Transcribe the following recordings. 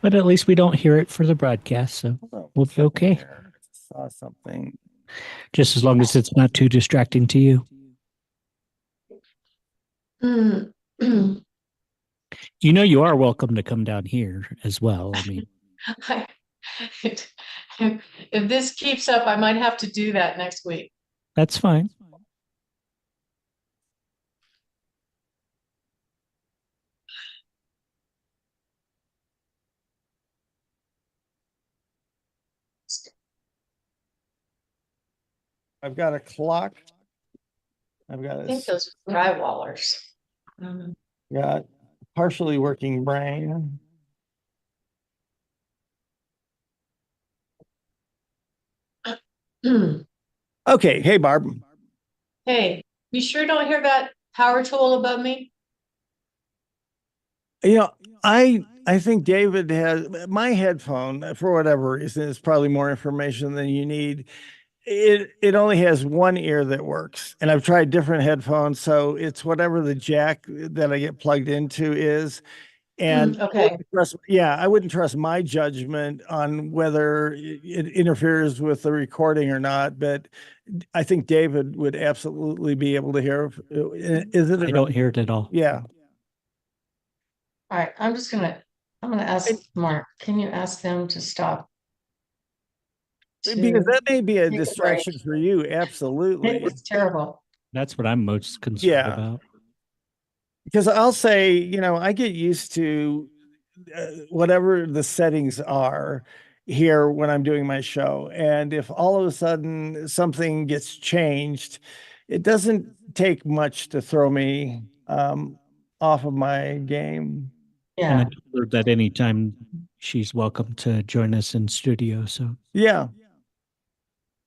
But at least we don't hear it for the broadcast, so Hold on we'll one be second okay. here. I just saw something. Just as long as it's not too distracting to you. Mm. You know, you are welcome to come down here as well. I mean, I- if this keeps up, I might have to do that next week. that's fine. I've got a clock. I've got I think those drywallers. Um, got partially working brain. Okay. Hey, Barb. Hey, you sure don't hear that power tool above me? You know, I think David has my headphone for whatever reason. It's probably more information than you need. It only has one ear that works, and I've tried different headphones, so it's whatever the jack that I get plugged into is. And Okay. I wouldn't trust my judgment on whether it interferes with the recording or not, but I think David would absolutely be able to hear. Is it? I don't hear it at all. Yeah. All right. I'm gonna ask Mark. Can you ask them to stop Because to that may be a take a break? distraction for you. It Absolutely. was terrible. That's what I'm most concerned Yeah. about. Because I'll say, I get used to whatever the settings are here when I'm doing my show. And if all of a sudden something gets changed, it doesn't take much to throw me off of my game. And I Yeah. told her that anytime she's welcome to join us in studio. So Yeah.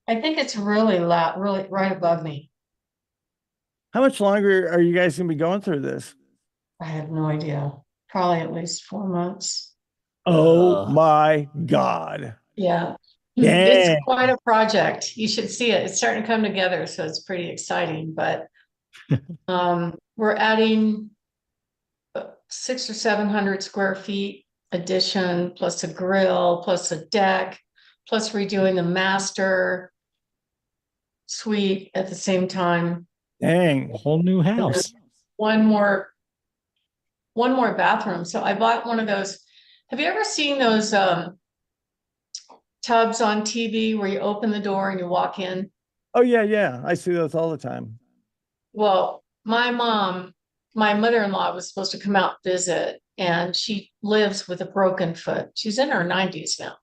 I think it's really loud, really right above me. How much longer are you guys going to be going through this? I have no idea. Probably at least 4 months. Oh my God. Yeah. It's Dang. quite a project. You should see it. It's starting to come together, so it's pretty exciting. But we're adding 600 or 700 square feet addition, plus a grill, plus a deck, plus redoing the master suite at the same time. Dang. a whole new And then house. one more one more bathroom. So I bought one of those. Have you ever seen those tubs on TV where you open the door and you walk in? Oh, yeah, yeah. I see those all the time. Well, my mother-in-law was supposed to come out and visit, and she lives with a broken foot. She's in her 90s now.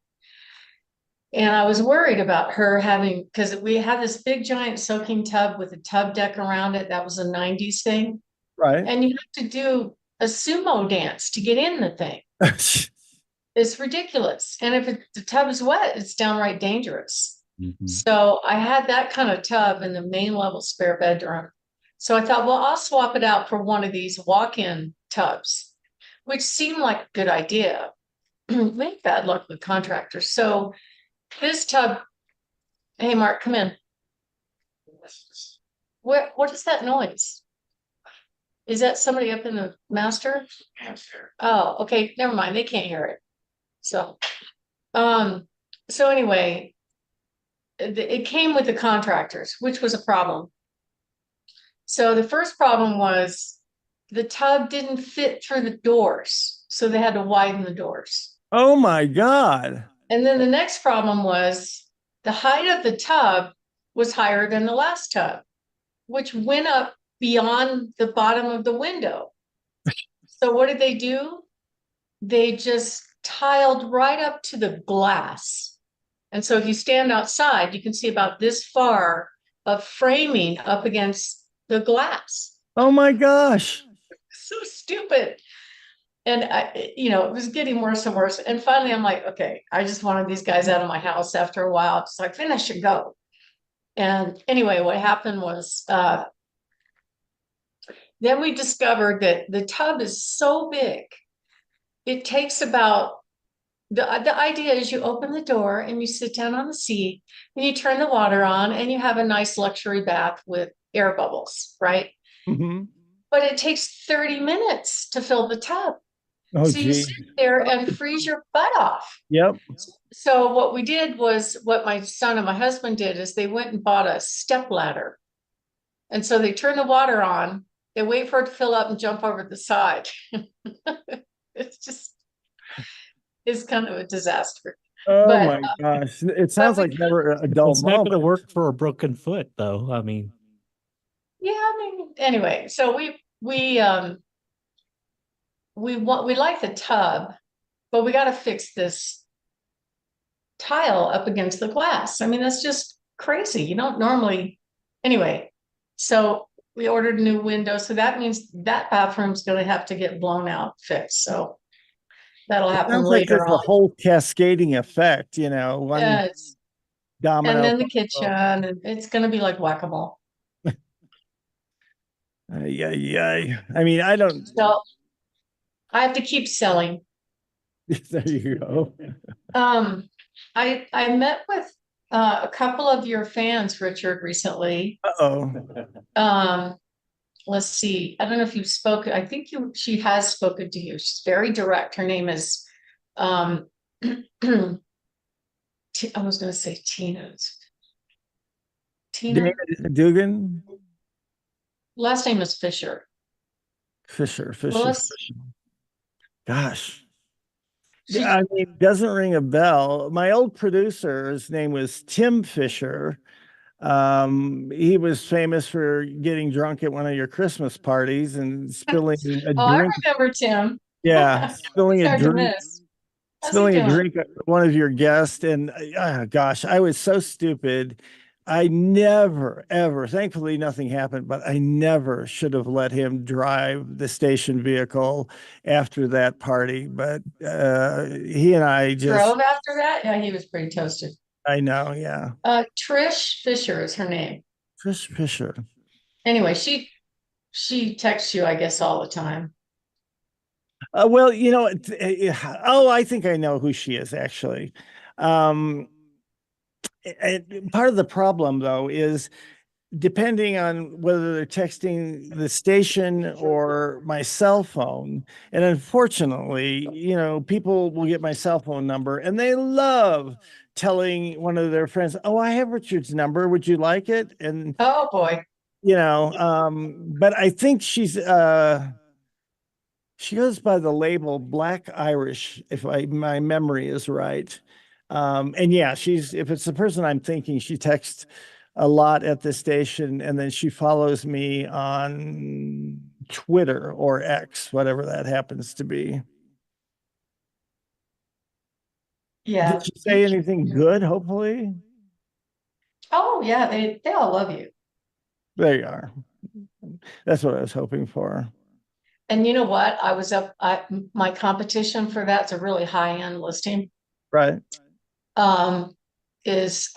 And I was worried about her having, because we had this big giant soaking tub with a tub deck around it. That was a 90s thing. Right. And you have to do a sumo dance to get in the thing. It's ridiculous. And if the tub is wet, it's downright dangerous. Mhm. So I had that kind of tub in the main level spare bedroom. So I thought, well, I'll swap it out for one of these walk-in tubs, which seemed like a good idea. We had bad luck with contractors. So this tub, hey, Mark, come in. What is that noise? Is that somebody up in the master? Oh, okay, never mind. They can't hear it. So, um, so anyway, it came with the contractors, which was a problem. So the first problem was the tub didn't fit through the doors, so they had to widen the doors. Oh my God. And then the next problem was the height of the tub was higher than the last tub, which went up beyond the bottom of the window. So what did they do? They just tiled right up to the glass. And so if you stand outside, you can see about this far of framing up against the glass. Oh my gosh. So stupid. And it was getting worse and worse. And finally, I'm like, okay, I just wanted these guys out of my house after a while. It's like, then I should go. And anyway, what happened was then we discovered that the tub is so big, it takes about the idea is you open the door and you sit down on the seat and you turn the water on and you have a nice luxury bath with air bubbles, right? Hmm. But it takes 30 minutes to fill the tub. Oh, So you gee. sit there and freeze your butt off. Yep. So what we did was what my son and my husband did is they went and bought a step ladder. And so they turn the water on, they wait for it to fill up and jump over the side. It's just, it's kind of a disaster. Oh But my gosh. It but sounds we like never a dull It's not going to moment. work for a broken foot, though. I mean, yeah, I mean, anyway, so we like the tub, but we got to fix this tile up against the glass. I mean, that's just crazy. You don't normally, anyway. So we ordered a new window. So that means that bathroom's going to have to get blown out, fixed. So that'll It happen sounds like later there's a on. whole cascading effect, one Yes. And domino. then the kitchen, and it's going to be like whack-a-mole. Yeah, yeah. I mean, I don't. So I have to keep selling. There you go. Um, I met with a couple of your fans, Richard, recently. Uh-oh. Um, let's see. I don't know if you've spoken. I think she has spoken to you. She's very direct. Her name is I was going to say Tina. Tina. David Dugan? Last name is Fisher. Fisher. Willis. Gosh. She's I mean, doesn't ring a bell. My old producer's name was Tim Fisher. He was famous for getting drunk at one of your Christmas parties and spilling a oh, I drink. remember Tim. Yeah, It's hard to miss. How's he spilling a doing? drink at one of your guests. And gosh, I was so stupid. I never, ever, thankfully nothing happened, but I never should have let him drive the station vehicle after that party. But he and I just, Drove after that? Yeah, he was pretty toasted. I know, yeah. Trish Fisher is her name. Trish Fisher. Anyway, she texts you, I guess, all the time. Well, oh, I think I know who she is actually. Um, Part of the problem, though, is depending on whether they're texting the station or my cell phone. And unfortunately, people will get my cell phone number and they love telling one of their friends, "Oh, I have Richard's number. Would you like it?" And, Oh boy. but I think she goes by the label Black Irish, if my memory is right. And yeah, if it's the person I'm thinking, she texts a lot at the station, and then she follows me on Twitter or X, whatever that happens to be. Did Yeah. she say anything good? Hopefully, Oh yeah, they all love you. there you are. That's what I was hoping for. And you know what? My competition for that's a really high-end listing. Right. Um, is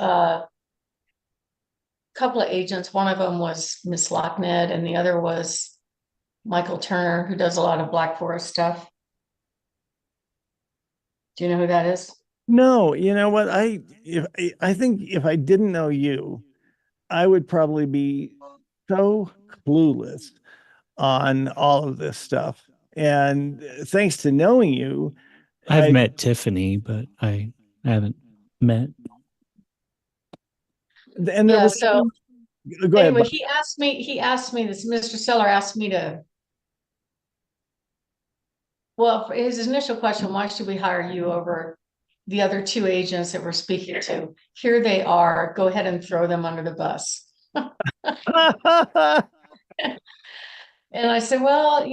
couple of agents. One of them was Miss Locknett, and the other was Michael Turner, who does a lot of Black Forest stuff. Do you know who that is? No, you know what? I think if I didn't know you, I would probably be so clueless on all of this stuff. And thanks to knowing you, I've I met Tiffany, but I haven't met. and there Yeah. was So go ahead, anyway, Bob. this Mr. Seller asked me to, well, his initial question, why should we hire you over the other two agents that we're speaking to? Here they are. Go ahead and throw them under the bus. And I said, well,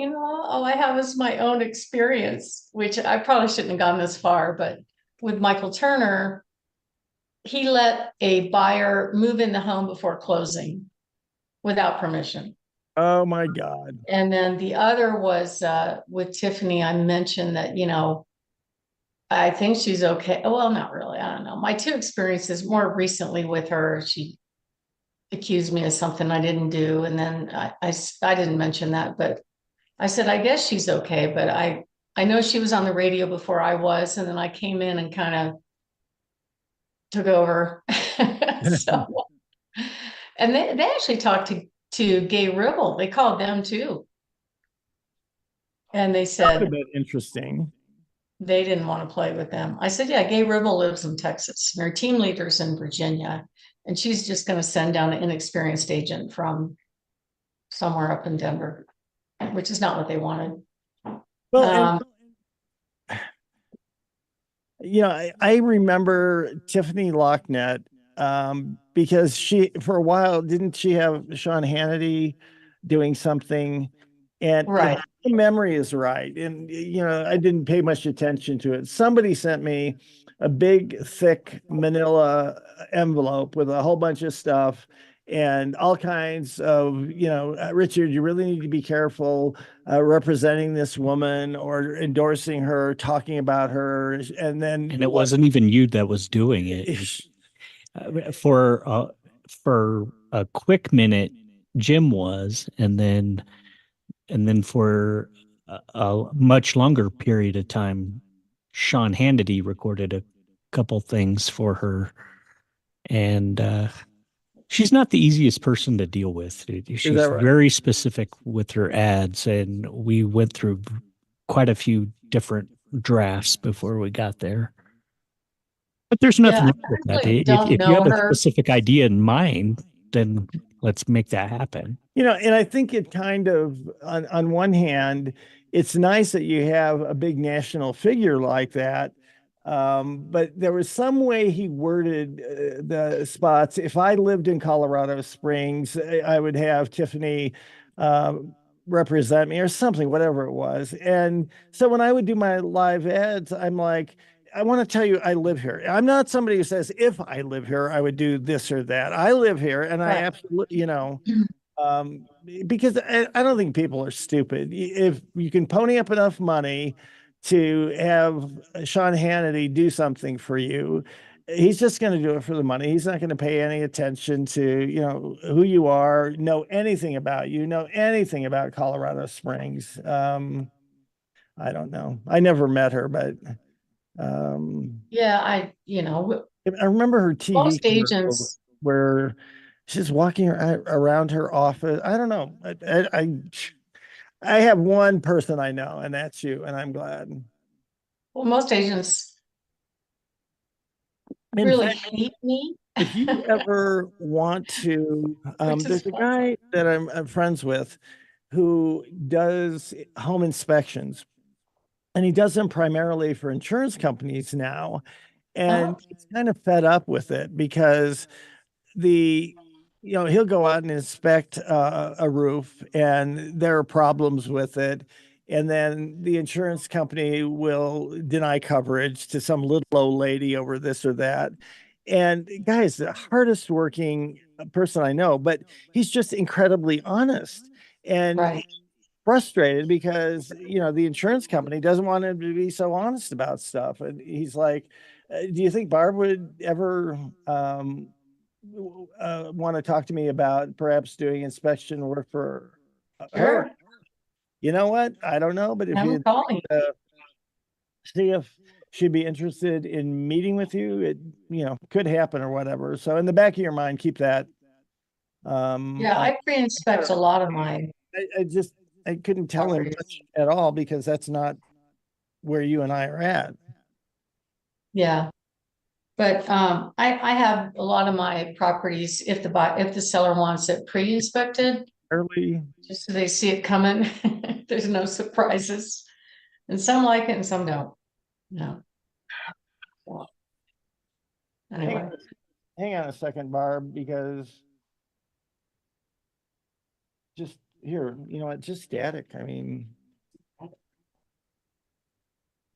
all I have is my own experience, which I probably shouldn't have gone this far, but with Michael Turner, he let a buyer move in the home before closing without permission. Oh my God. And then the other was with Tiffany. I mentioned that, I think she's okay. Well, not really. I don't know. My two experiences more recently with her, she accused me of something I didn't do. And then I didn't mention that, but I said, I guess she's okay. But I know she was on the radio before I was. And then I came in and kind of took over. So, and they actually talked to Gay Ribble. They called them too. And they Would said have been interesting. they didn't want to play with them. I said, yeah, Gay Ribble lives in Texas. And her team leader's in Virginia. And she's just going to send down an inexperienced agent from somewhere up in Denver, which is not what they wanted. Well, and Um, I remember Tiffany Locknet, because she, for a while, didn't she have Sean Hannity doing something? And if right. my memory is right, and I didn't pay much attention to it. Somebody sent me a big, thick manila envelope with a whole bunch of stuff and all kinds of, Richard, you really need to be careful representing this woman or endorsing her, talking about her, and then And it wasn't even you that was doing it. For a quick minute, Jim was, and then for a much longer period of time, Sean Hannity recorded a couple things for her, and she's not the easiest person to deal with. Is that She's right? very specific with her ads, and we went through quite a few different drafts before we got there. But there's Yeah, nothing I wrong with that. really If don't if you know have a her. specific idea in mind, then let's make that happen. And I think it kind of, on one hand, it's nice that you have a big national figure like that. But there was some way he worded the spots. If I lived in Colorado Springs, I would have Tiffany represent me or something, whatever it was. And so when I would do my live ads, I'm like, I want to tell you, I live here. I'm not somebody who says, if I live here, I would do this or that. I live here, and I Right. absolutely, because I don't think people are stupid. If you can pony up enough money to have Sean Hannity do something for you, he's just going to do it for the money. He's not going to pay any attention to, who you are, know anything about you, know anything about Colorado Springs. I don't know. I never met her, but um, Yeah, I remember her TV most commercials agents, where she's walking around her office. I don't know. I have one person I know, and that's you, and I'm glad. well, most agents In really fact, hate me. if you ever want to, Which is there's a guy that I'm friends with who does home inspections, and he does them primarily for insurance companies now. uh, And he's kind of fed up with it because he'll go out and inspect a roof and there are problems with it, and then the insurance company will deny coverage to some little old lady over this or that. And guys, the hardest working person I know, but he's just incredibly honest and right. frustrated because the insurance company doesn't want him to be so honest about stuff. And he's like, do you think Barb would ever want to talk to me about perhaps doing inspection work for her? Sure. You know what? I don't know, but if Have them you call me. see if she'd be interested in meeting with you, it could happen or whatever. So in the back of your mind, keep that. Yeah, I pre-inspect a lot of my I couldn't tell him properties. much at all because that's not where you and I are at. Yeah. But I have a lot of my properties, if the seller wants it pre-inspected, Early. just so they see it coming, there's no surprises. And some like it and some don't. No. Well, Hang anyway. on, hang on a second, Barb, because just here, you know what, just static. I mean,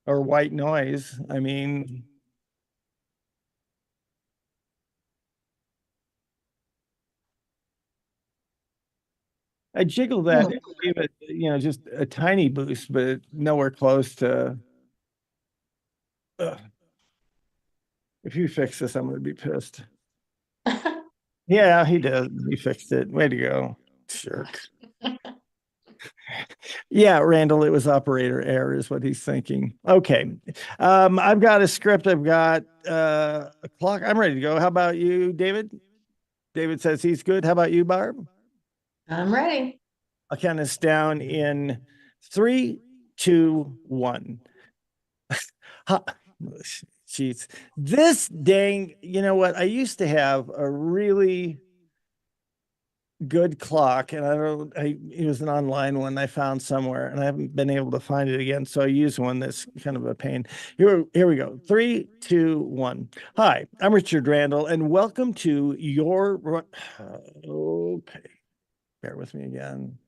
or white noise. I mean, I jiggled that, Hmm. gave it, just a tiny boost, but nowhere close to. Ugh. If you fix this, I'm going to be pissed. Yeah, he did. He fixed it. Way to go. Sure. Yeah, Randall, it was operator error is what he's thinking. Okay. I've got a script. I've got a clock. I'm ready to go. How about you, David? David says he's good. How about you, Barb? I'm ready. I'll count us down in 3, two, one. Jeez, this dang, you know what? I used to have a really good clock, and it was an online one I found somewhere, and I haven't been able to find it again. So I use one that's kind of a pain. Here we go. 3, 2, 1. Hi, I'm Richard Randall, and welcome to your. Okay, bear with me again.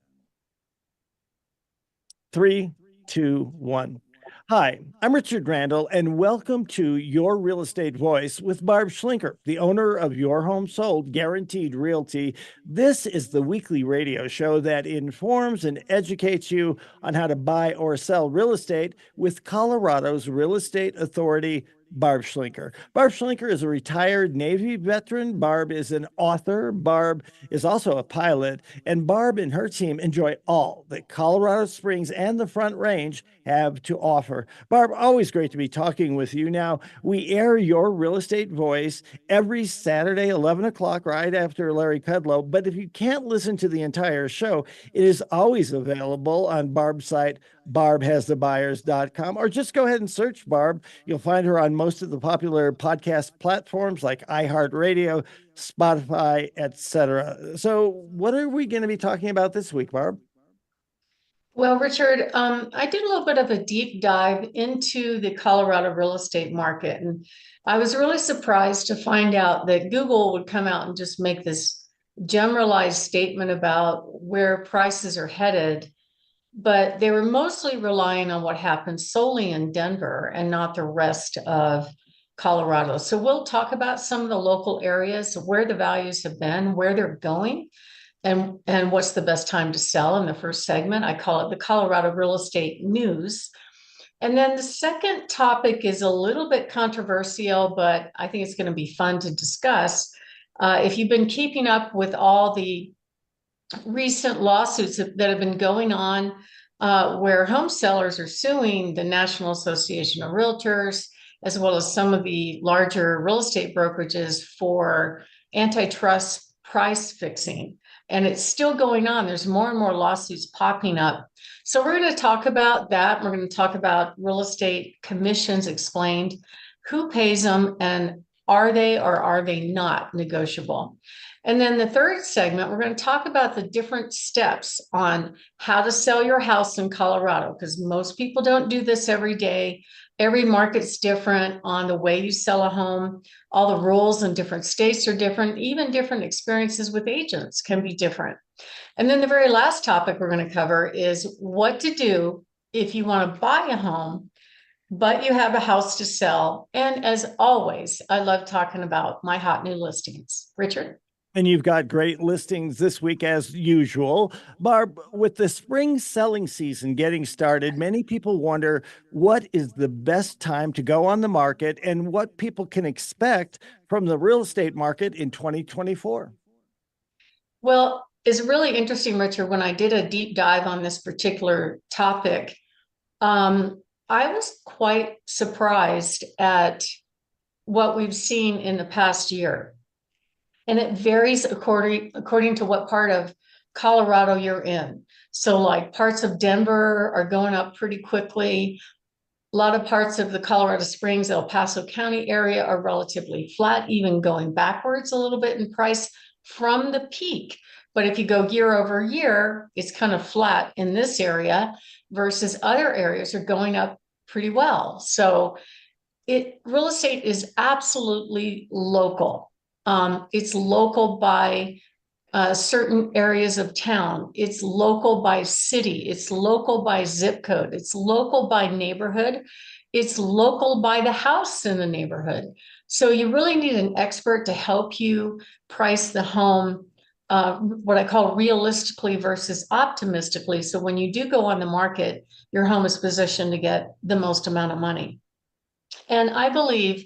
3, 2, 1. Hi, I'm Richard Randall, and welcome to Your Real Estate Voice with Barb Schlinker, the owner of Your Home Sold Guaranteed Realty. This is the weekly radio show that informs and educates you on how to buy or sell real estate with Colorado's Real Estate Authority, Barb Schlinker. Barb Schlinker is a retired Navy veteran. Barb is an author. Barb is also a pilot. And Barb and her team enjoy all that Colorado Springs and the Front Range have to offer. Barb, always great to be talking with you. Now, we air Your Real Estate Voice every Saturday, 11 o'clock, right after Larry Kudlow. But if you can't listen to the entire show, it is always available on Barb's site, barbhasthebuyers.com, or just go ahead and search Barb. You'll find her on most of the popular podcast platforms like iHeartRadio, Spotify, etc. So what are we going to be talking about this week, Barb? Well, Richard, I did a little bit of a deep dive into the Colorado real estate market, and I was really surprised to find out that Google would come out and just make this generalized statement about where prices are headed, but they were mostly relying on what happened solely in Denver and not the rest of Colorado. So we'll talk about some of the local areas, where the values have been, where they're going, and what's the best time to sell in the first segment. I call it the Colorado real estate news. And then the second topic is a little bit controversial, but I think it's going to be fun to discuss. If you've been keeping up with all the recent lawsuits that have been going on, where home sellers are suing the National Association of Realtors, as well as some of the larger real estate brokerages for antitrust price fixing. And it's still going on. There's more and more lawsuits popping up. So we're going to talk about that. We're going to talk about real estate commissions explained, who pays them, and are they or are they not negotiable? And then the third segment, we're going to talk about the different steps on how to sell your house in Colorado, because most people don't do this every day. Every market's different on the way you sell a home. All the rules in different states are different. Even different experiences with agents can be different. And then the very last topic we're going to cover is what to do if you want to buy a home, but you have a house to sell. And as always, I love talking about my hot new listings. Richard? And you've got great listings this week as usual. Barb, with the spring selling season getting started, many people wonder what is the best time to go on the market and what people can expect from the real estate market in 2024. Well, it's really interesting, Richard. When I did a deep dive on this particular topic, I was quite surprised at what we've seen in the past year. And it varies according to what part of Colorado you're in. So like parts of Denver are going up pretty quickly. A lot of parts of the Colorado Springs, El Paso County area are relatively flat, even going backwards a little bit in price from the peak. But if you go year over year, it's kind of flat in this area versus other areas are going up pretty well. So real estate is absolutely local. It's local by certain areas of town. It's local by city. It's local by zip code. It's local by neighborhood. It's local by the house in the neighborhood. So you really need an expert to help you price the home, what I call realistically versus optimistically. So when you do go on the market, your home is positioned to get the most amount of money. And I believe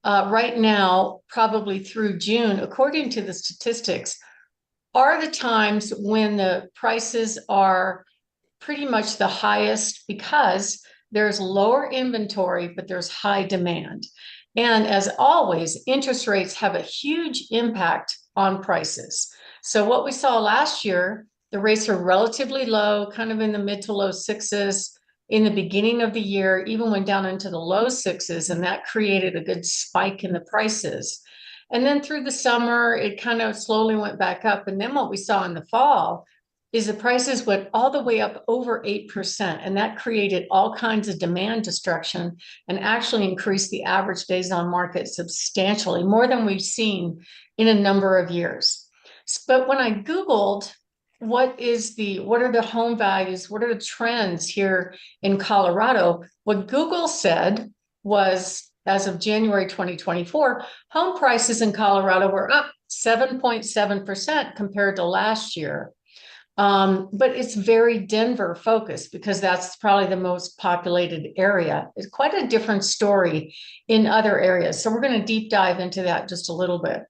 right now, probably through June, according to the statistics, are the times when the prices are pretty much the highest because there's lower inventory, but there's high demand. And as always, interest rates have a huge impact on prices. So what we saw last year, the rates are relatively low, kind of in the mid to low sixes. in the beginning of the year, even went down into the low sixes, and that created a good spike in the prices. And then through the summer, it kind of slowly went back up. And then what we saw in the fall is the prices went all the way up over 8%. And that created all kinds of demand destruction and actually increased the average days on market substantially, more than we've seen in a number of years. But when I Googled what are the home values, what are the trends here in Colorado, what Google said was, as of January 2024, home prices in Colorado were up 7.7% compared to last year. But it's very Denver focused because that's probably the most populated area. It's quite a different story in other areas. So we're going to deep dive into that just a little bit.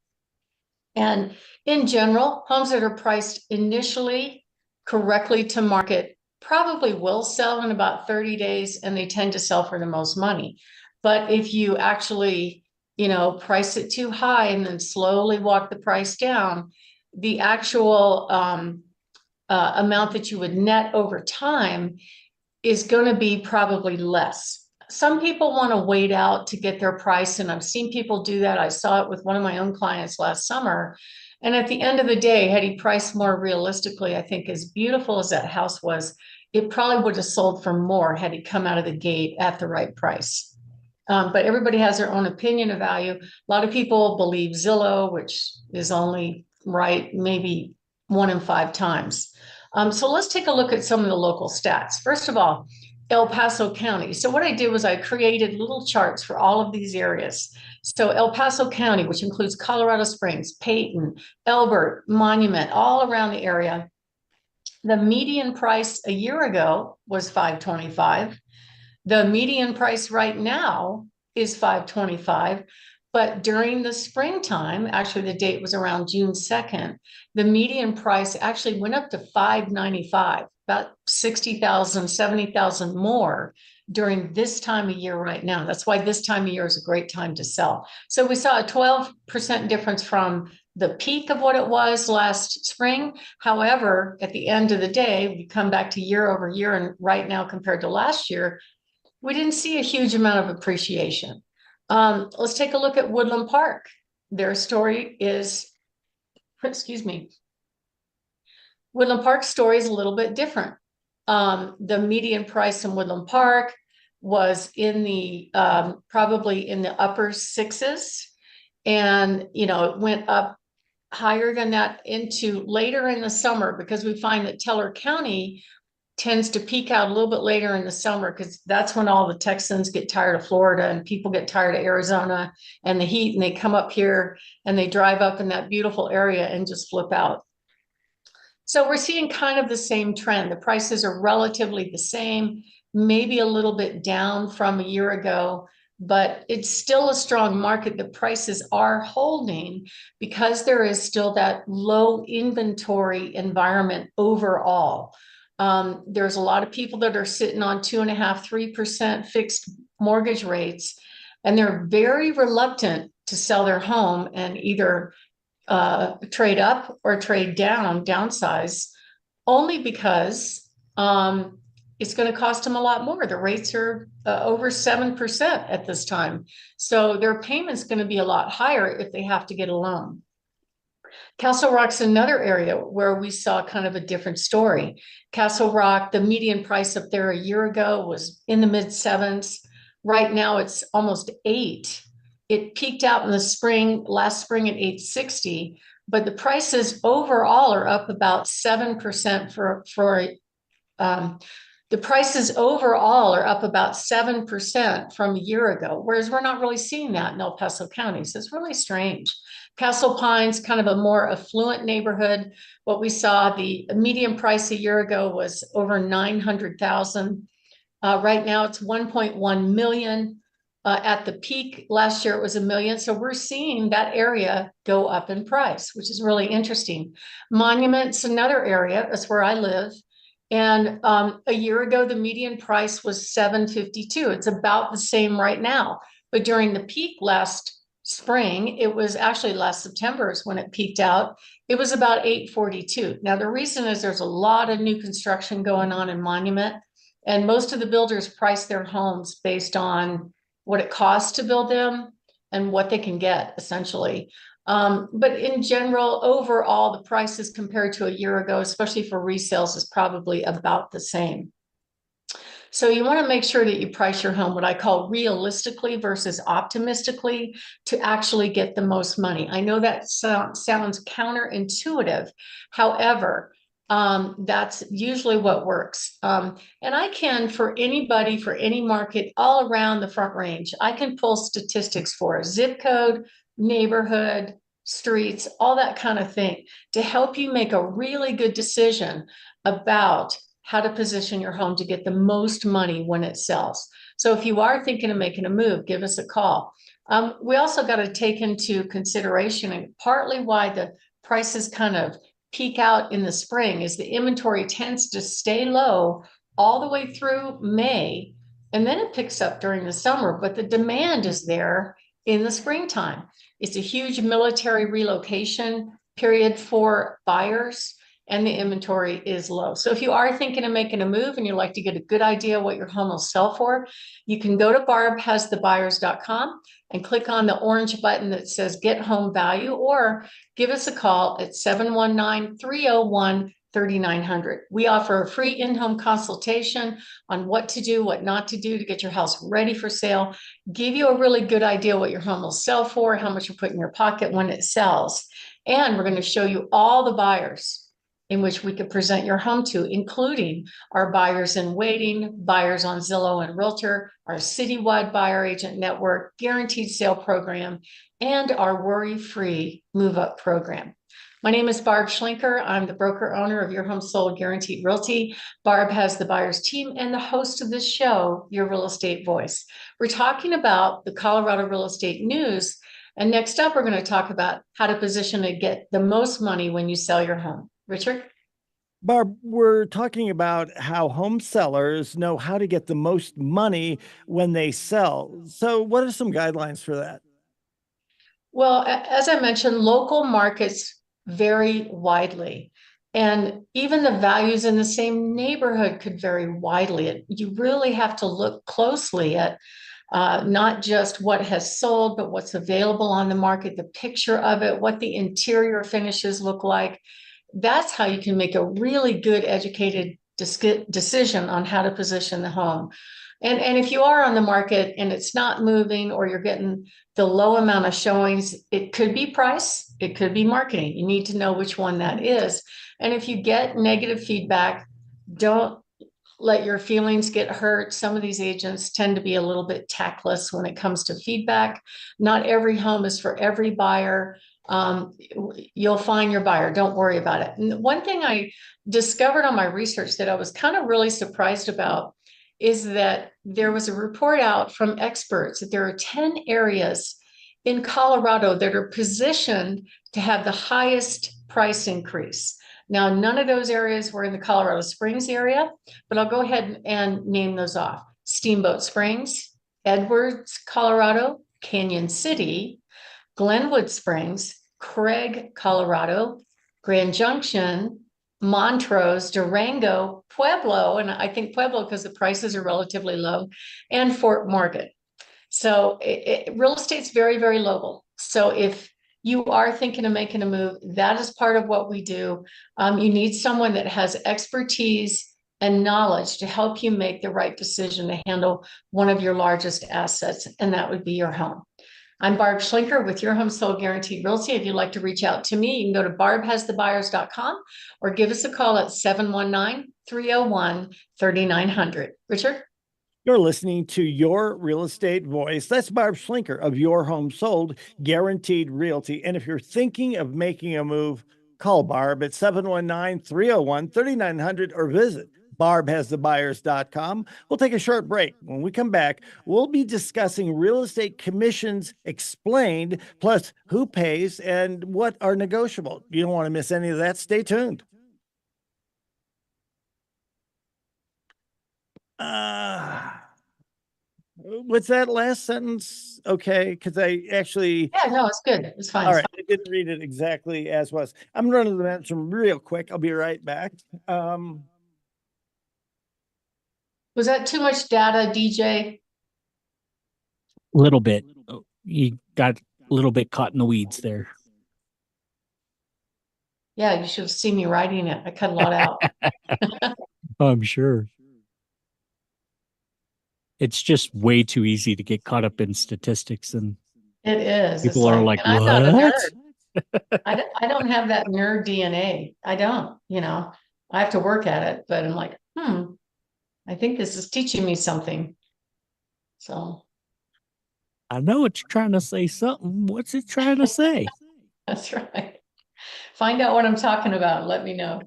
And in general, homes that are priced initially correctly to market probably will sell in about 30 days, and they tend to sell for the most money. But if you actually, price it too high and then slowly walk the price down, the actual amount that you would net over time is going to be probably less. Some people want to wait out to get their price, and I've seen people do that. I saw it with one of my own clients last summer. And at the end of the day, had he priced more realistically, I think as beautiful as that house was, it probably would have sold for more had he come out of the gate at the right price. But everybody has their own opinion of value. A lot of people believe Zillow, which is only right maybe 1 in 5 times. So let's take a look at some of the local stats. First of all, El Paso County. So what I did was I created little charts for all of these areas. So El Paso County, which includes Colorado Springs, Peyton, Elbert, Monument, all around the area. The median price a year ago was $525. The median price right now is $525. But during the springtime, actually the date was around June 2nd, the median price actually went up to $595, about 60,000, 70,000 more during this time of year right now. That's why this time of year is a great time to sell. So we saw a 12% difference from the peak of what it was last spring. However, at the end of the day, we come back to year over year, and right now compared to last year, we didn't see a huge amount of appreciation. Let's take a look at Woodland Park. Their story is, Woodland Park's story is a little bit different. The median price in Woodland Park was in the probably in the upper 6s, and it went up higher than that into later in the summer, because we find that Teller County tends to peak out a little bit later in the summer, because that's when all the Texans get tired of Florida and people get tired of Arizona and the heat, and they come up here and they drive up in that beautiful area and just flip out. So we're seeing kind of the same trend. The prices are relatively the same, maybe a little bit down from a year ago, but it's still a strong market. The prices are holding because there is still that low inventory environment overall. There's a lot of people that are sitting on 2.5%, 3% fixed mortgage rates, and they're very reluctant to sell their home and either trade up or trade down, downsize, only because it's going to cost them a lot more. The rates are over 7% at this time. So their payment's going to be a lot higher if they have to get a loan. Castle Rock's another area where we saw kind of a different story. Castle Rock, the median price up there a year ago was in the mid-7s. Right now it's almost 8. It peaked out in the last spring at 860, but the prices overall are up about 7% the prices overall are up about 7% from a year ago, whereas we're not really seeing that in El Paso County. So it's really strange. Castle Pines, kind of a more affluent neighborhood. What we saw, the median price a year ago was over 900,000. Right now it's 1.1 million. At the peak last year, it was 1 million. So we're seeing that area go up in price, which is really interesting. Monument's another area. That's where I live. And a year ago, the median price was $752. It's about the same right now. But during the peak last spring, it was actually last September is when it peaked out. It was about $842. Now, the reason is there's a lot of new construction going on in Monument. And most of the builders price their homes based on what it costs to build them and what they can get, essentially. But in general, overall, the prices compared to a year ago, especially for resales, is probably about the same. So you want to make sure that you price your home what I call realistically versus optimistically to actually get the most money. I know that sounds counterintuitive. However, that's usually what works. And I can, for anybody, for any market all around the Front Range, I can pull statistics for a zip code, neighborhood, streets, all that kind of thing to help you make a really good decision about how to position your home to get the most money when it sells. So if you are thinking of making a move, give us a call. We also got to take into consideration, and partly why the prices kind of peak out in the spring is the inventory tends to stay low all the way through May, and then it picks up during the summer, but the demand is there in the springtime. It's a huge military relocation period for buyers, and the inventory is low. So if you are thinking of making a move and you'd like to get a good idea what your home will sell for, you can go to barbhasthebuyers.com and click on the orange button that says Get Home Value, or give us a call at 719-301-3900. We offer a free in-home consultation on what to do, what not to do to get your house ready for sale, give you a really good idea what your home will sell for, how much you put in your pocket when it sells. And we're going to show you all the buyers in which we could present your home to, including our buyers in waiting, buyers on Zillow and Realtor, our citywide buyer agent network, guaranteed sale program, and our worry-free move-up program. My name is Barb Schlinker. I'm the broker owner of Your Home Sold Guaranteed Realty. Barb has the buyers team and the host of this show, Your Real Estate Voice. We're talking about the Colorado real estate news. And next up, we're going to talk about how to position to get the most money when you sell your home. Richard? Barb, we're talking about how home sellers know how to get the most money when they sell. So what are some guidelines for that? Well, as I mentioned, local markets vary widely. And even the values in the same neighborhood could vary widely. You really have to look closely at not just what has sold, but what's available on the market, the picture of it, what the interior finishes look like. That's how you can make a really good educated decision on how to position the home. And if you are on the market and it's not moving, or you're getting the low amount of showings, it could be price, it could be marketing. You need to know which one that is. And if you get negative feedback, don't let your feelings get hurt. Some of these agents tend to be a little bit tactless when it comes to feedback. Not every home is for every buyer. You'll find your buyer. Don't worry about it. And one thing I discovered on my research that I was kind of really surprised about is that there was a report out from experts that there are 10 areas in Colorado that are positioned to have the highest price increase. Now, none of those areas were in the Colorado Springs area, but I'll go ahead and name those off. Steamboat Springs, Edwards, Colorado, Canyon City, Glenwood Springs, Craig, Colorado, Grand Junction, Montrose, Durango, Pueblo, and I think Pueblo because the prices are relatively low, and Fort Morgan. So real estate's very, very local. So if you are thinking of making a move, that is part of what we do. You need someone that has expertise and knowledge to help you make the right decision to handle one of your largest assets, and that would be your home. I'm Barb Schlinker with Your Home Sold Guaranteed Realty. If you'd like to reach out to me, you can go to barbhasthebuyers.com or give us a call at 719-301-3900. Richard? You're listening to Your Real Estate Voice. That's Barb Schlinker of Your Home Sold Guaranteed Realty. And if you're thinking of making a move, call Barb at 719-301-3900 or visit barbhasthebuyers.com. We'll take a short break. When we come back, we'll be discussing real estate commissions explained, plus who pays and what are negotiable. You don't want to miss any of that. Stay tuned. What's that last sentence? Okay, because I actually... Yeah, no, it's good. It's fine. All right, I didn't read it exactly as was. I'm running the mention real quick. I'll be right back. Was that too much data, DJ? A little bit. You got a little bit caught in the weeds there. Yeah, you should have seen me writing it. I cut a lot out. I'm sure. It's just way too easy to get caught up in statistics, and It is. It's people are like, like, and I'm not a "What?" nerd. I don't have that nerd DNA. I don't, I have to work at it, but I'm like, I think this is teaching me something. So I know it's trying to say something. What's it trying to say? that's right. Find out what I'm talking about. Let me know.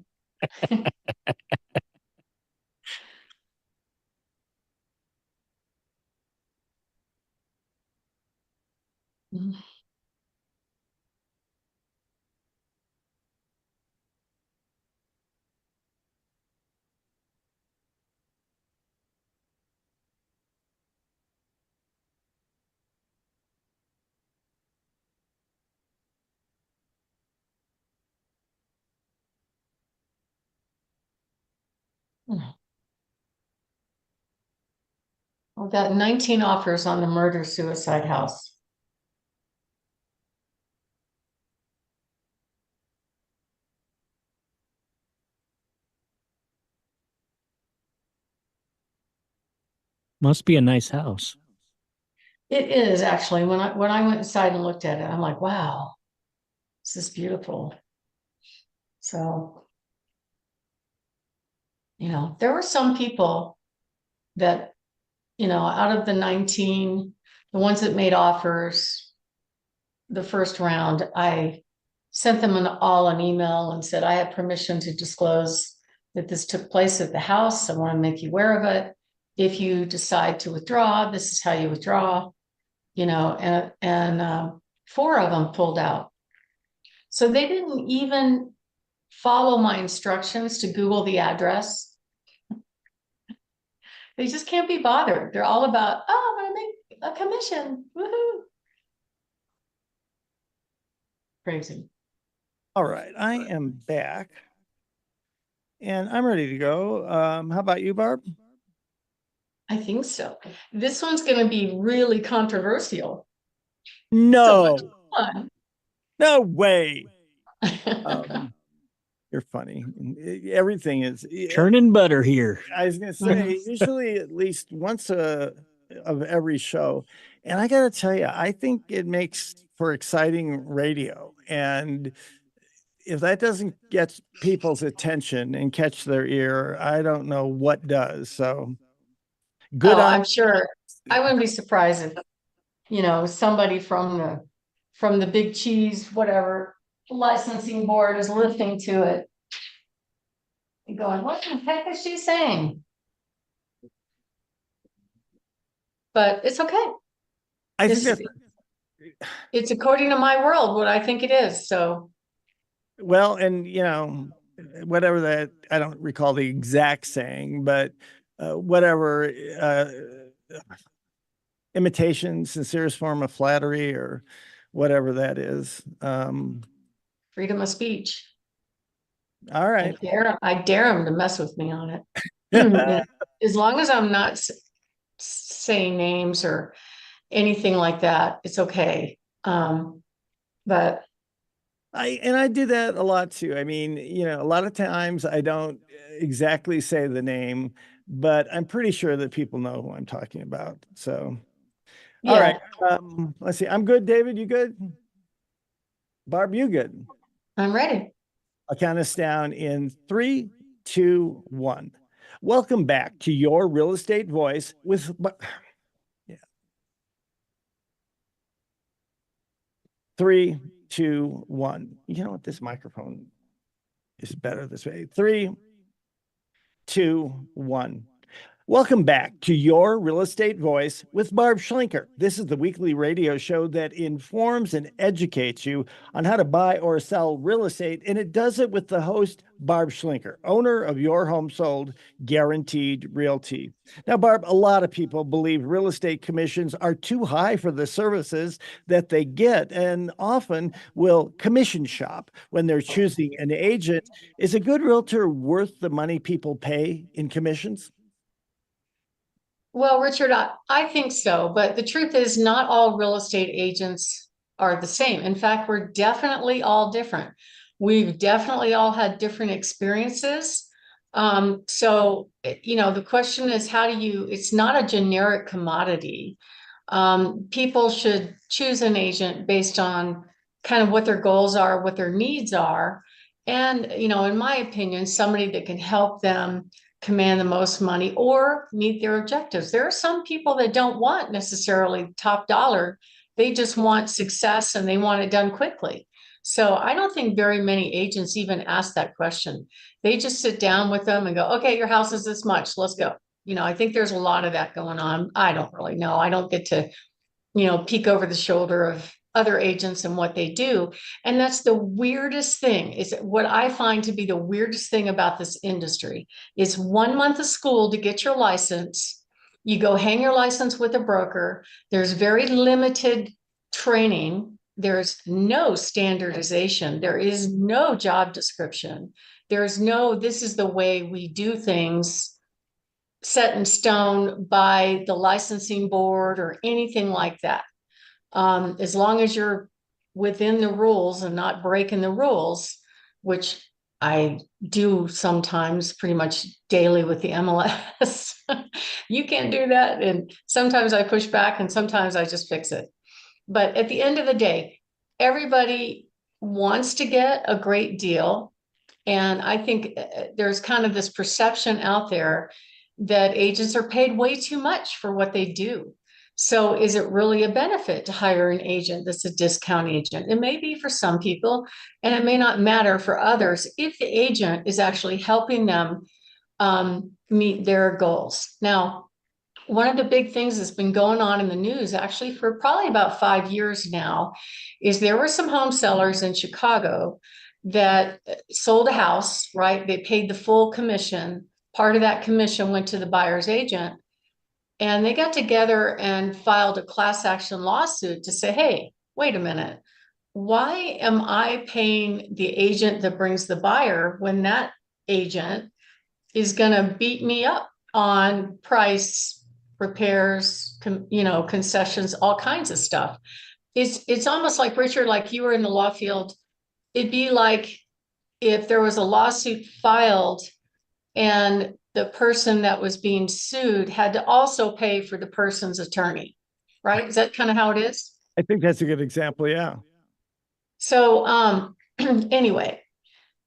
I've got 19 offers on the murder suicide house. Must be a nice house. It is actually when I went inside and looked at it, I'm like, wow, this is beautiful. So, there were some people that, out of the 19, the ones that made offers the first round, I sent them all an email and said, I have permission to disclose that this took place at the house. I want to make you aware of it. If you decide to withdraw, this is how you withdraw, and four of them pulled out. So they didn't even follow my instructions to Google the address. They just can't be bothered. They're all about, oh, I'm going to make a commission. Woohoo. Crazy. All right, I am back and I'm ready to go. How about you, Barb? I think so. This one's going to be really controversial. So No, much fun. no way. You're funny. Everything is Churning butter here. I was gonna say usually at least once of every show, and I gotta tell you, I think it makes for exciting radio. And if that doesn't get people's attention and catch their ear, I don't know what does. So good Oh, on. I'm sure. I wouldn't be surprised if, somebody from the big cheese, whatever, licensing board is listening to it and going, what the heck is she saying? But it's okay. I think It's, that's it's according to my world, what I think it is. So well, and whatever that I don't recall the exact saying, but whatever imitation, sincerest form of flattery, or whatever that is. freedom of speech. All right. I dare them to mess with me on it. As long as I'm not saying names or anything like that, it's okay. But I do that a lot too. I mean, a lot of times I don't exactly say the name, but I'm pretty sure that people know who I'm talking about. So, all yeah, right. Let's see. I'm good, David. You good? Barb, you good? I'm ready. I'll count us down in 3, 2, 1. Welcome back to your real estate voice with yeah. 3, 2, 1. You know what? This microphone is better this way. 3, 2, 1. Welcome back to Your Real Estate Voice with Barb Schlinker. This is the weekly radio show that informs and educates you on how to buy or sell real estate, and it does it with the host, Barb Schlinker, owner of Your Home Sold Guaranteed Realty. Now, Barb, a lot of people believe real estate commissions are too high for the services that they get, and often will commission shop when they're choosing an agent. Is a good realtor worth the money people pay in commissions? Well, Richard, I think so, but the truth is not all real estate agents are the same. In fact, we're definitely all different. We've definitely all had different experiences. The question is, it's not a generic commodity. People should choose an agent based on kind of what their goals are, what their needs are. And, in my opinion, somebody that can help them command the most money or meet their objectives. There are some people that don't want necessarily top dollar. They just want success and they want it done quickly. So I don't think very many agents even ask that question. They just sit down with them and go, okay, your house is this much, let's go. I think there's a lot of that going on. I don't really know. I don't get to peek over the shoulder of other agents and what they do. And that's the weirdest thing, is what I find to be the weirdest thing about this industry is 1 month of school to get your license. You go hang your license with a broker. There's very limited training. There's no standardization. There is no job description. There's no, this is the way we do things set in stone by the licensing board or anything like that. As long as you're within the rules and not breaking the rules, which I do sometimes pretty much daily with the MLS. You can't do that. And sometimes I push back and sometimes I just fix it. But at the end of the day, everybody wants to get a great deal. And I think there's kind of this perception out there that agents are paid way too much for what they do. So is it really a benefit to hire an agent that's a discount agent? It may be for some people, and it may not matter for others if the agent is actually helping them meet their goals. Now, one of the big things that's been going on in the news actually for probably about 5 years now is there were some home sellers in Chicago that sold a house, right? They paid the full commission. Part of that commission went to the buyer's agent. And they got together and filed a class action lawsuit to say, hey, wait a minute. Why am I paying the agent that brings the buyer when that agent is going to beat me up on price, repairs, concessions, all kinds of stuff? It's almost like, Richard, like you were in the law field. It'd be like if there was a lawsuit filed and the person that was being sued had to also pay for the person's attorney, right? Is that kind of how it is? I think that's a good example. Yeah. So anyway,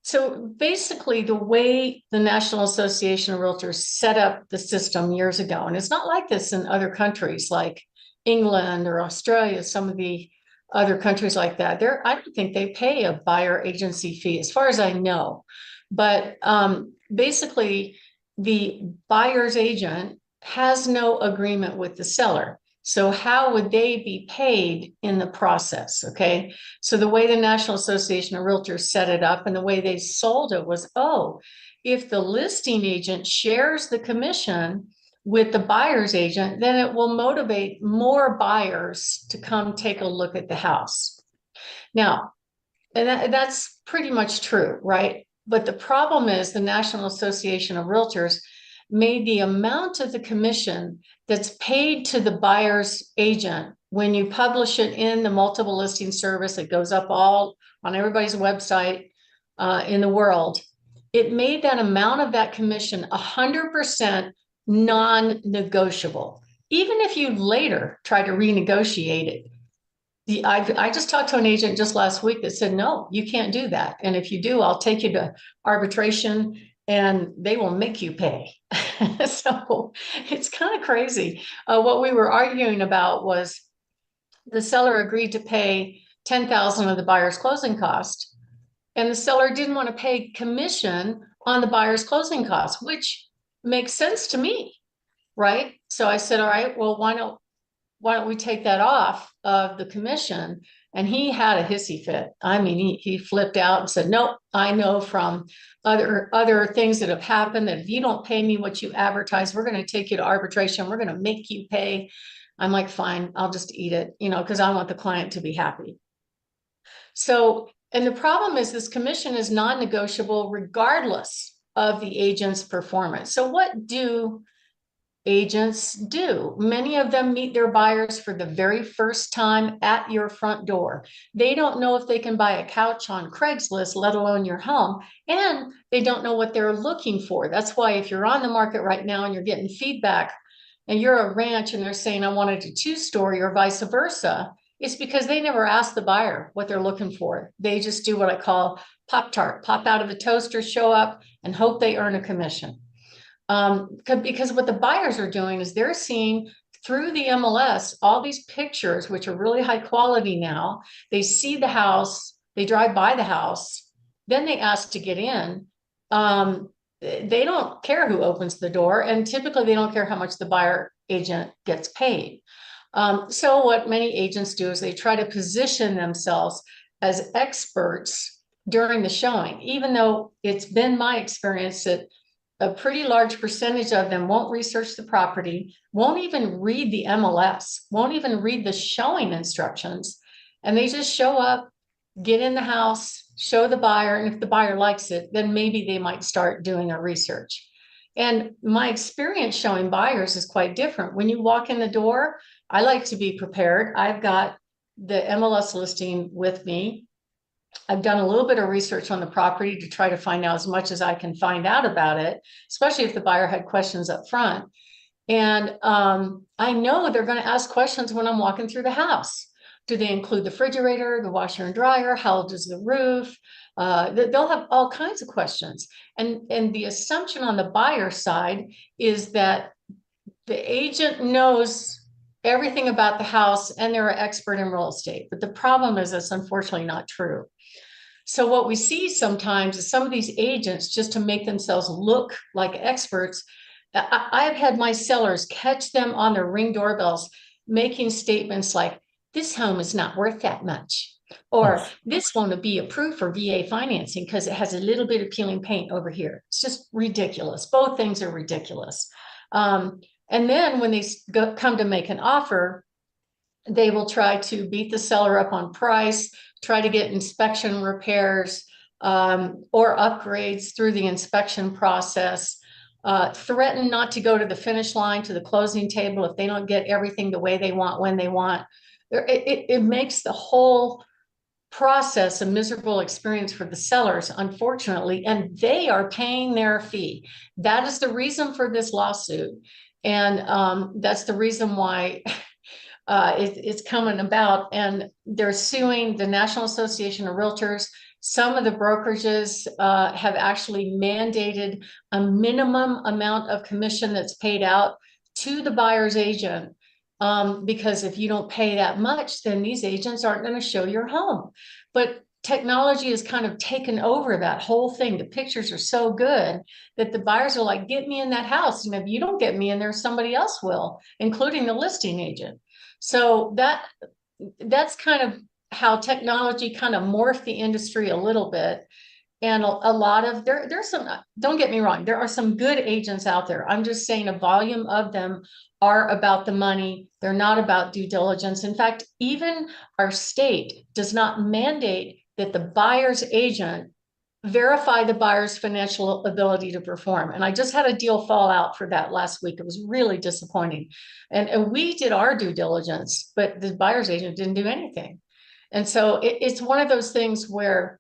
so basically the way the National Association of Realtors set up the system years ago, and it's not like this in other countries like England or Australia, some of the other countries like that. I don't think they pay a buyer agency fee as far as I know. But basically, the buyer's agent has no agreement with the seller. So how would they be paid in the process? Okay. So the way the National Association of Realtors set it up and the way they sold it was, if the listing agent shares the commission with the buyer's agent, then it will motivate more buyers to come take a look at the house. Now, and that's pretty much true, right? But the problem is the National Association of Realtors made the amount of the commission that's paid to the buyer's agent when you publish it in the multiple listing service, it goes up all on everybody's website in the world. It made that amount of that commission 100% non-negotiable. Even if you later try to renegotiate it, I just talked to an agent just last week that said, no, you can't do that. And if you do, I'll take you to arbitration and they will make you pay. So it's kind of crazy. What we were arguing about was the seller agreed to pay $10,000 of the buyer's closing cost. And the seller didn't want to pay commission on the buyer's closing costs, which makes sense to me, right? So I said, all right, well, why don't we take that off of the commission? And he had a hissy fit. I mean, he flipped out and said, nope, I know from other things that have happened that if you don't pay me what you advertise, we're going to take you to arbitration. We're going to make you pay. I'm like, fine, I'll just eat it, because I want the client to be happy. So, and the problem is this commission is non-negotiable regardless of the agent's performance. So what do agents do. Many of them meet their buyers for the very first time at your front door. They don't know if they can buy a couch on Craigslist, let alone your home, and they don't know what they're looking for. That's why if you're on the market right now and you're getting feedback and you're a ranch and they're saying, I wanted a 2-story or vice versa, it's because they never asked the buyer what they're looking for. They just do what I call Pop-Tart, pop out of the toaster, show up, and hope they earn a commission. Because what the buyers are doing is they're seeing through the MLS all these pictures, which are really high quality now. They see the house, they drive by the house, then they ask to get in. They don't care who opens the door, and typically they don't care how much the buyer agent gets paid. So what many agents do is they try to position themselves as experts during the showing, even though it's been my experience that a pretty large percentage of them won't research the property, won't even read the MLS, won't even read the showing instructions. And they just show up, get in the house, show the buyer. And if the buyer likes it, then maybe they might start doing their research. And my experience showing buyers is quite different. When you walk in the door, I like to be prepared. I've got the MLS listing with me. I've done a little bit of research on the property to try to find out as much as I can find out about it, especially if the buyer had questions up front. And I know they're going to ask questions when I'm walking through the house. Do they include the refrigerator, the washer and dryer? How old is the roof? They'll have all kinds of questions. And the assumption on the buyer side is that the agent knows everything about the house and they're an expert in real estate. But the problem is it's unfortunately not true. So what we see sometimes is some of these agents, just to make themselves look like experts, I've had my sellers catch them on their Ring doorbells making statements like, this home is not worth that much, or this won't be approved for VA financing because it has a little bit of peeling paint over here. It's just ridiculous. Both things are ridiculous. And then when they come to make an offer, they will try to beat the seller up on price, try to get inspection repairs or upgrades through the inspection process, threaten not to go to the finish line, to the closing table if they don't get everything the way they want, when they want. It makes the whole process a miserable experience for the sellers, unfortunately, and they are paying their fee. That is the reason for this lawsuit. And that's the reason why it's coming about, and they're suing the National Association of Realtors. Some of the brokerages have actually mandated a minimum amount of commission that's paid out to the buyer's agent, because if you don't pay that much, then these agents aren't going to show your home. But technology has kind of taken over that whole thing. The pictures are so good that the buyers are like, get me in that house. And if you don't get me in there, somebody else will, including the listing agent. So that's kind of how technology kind of morphed the industry a little bit. And a lot of there's some, don't get me wrong, there are some good agents out there. I'm just saying a volume of them are about the money. They're not about due diligence. In fact, even our state does not mandate that the buyer's agent verify the buyer's financial ability to perform. And I just had a deal fall out for that last week. It was really disappointing. And we did our due diligence, but the buyer's agent didn't do anything. And so it's one of those things where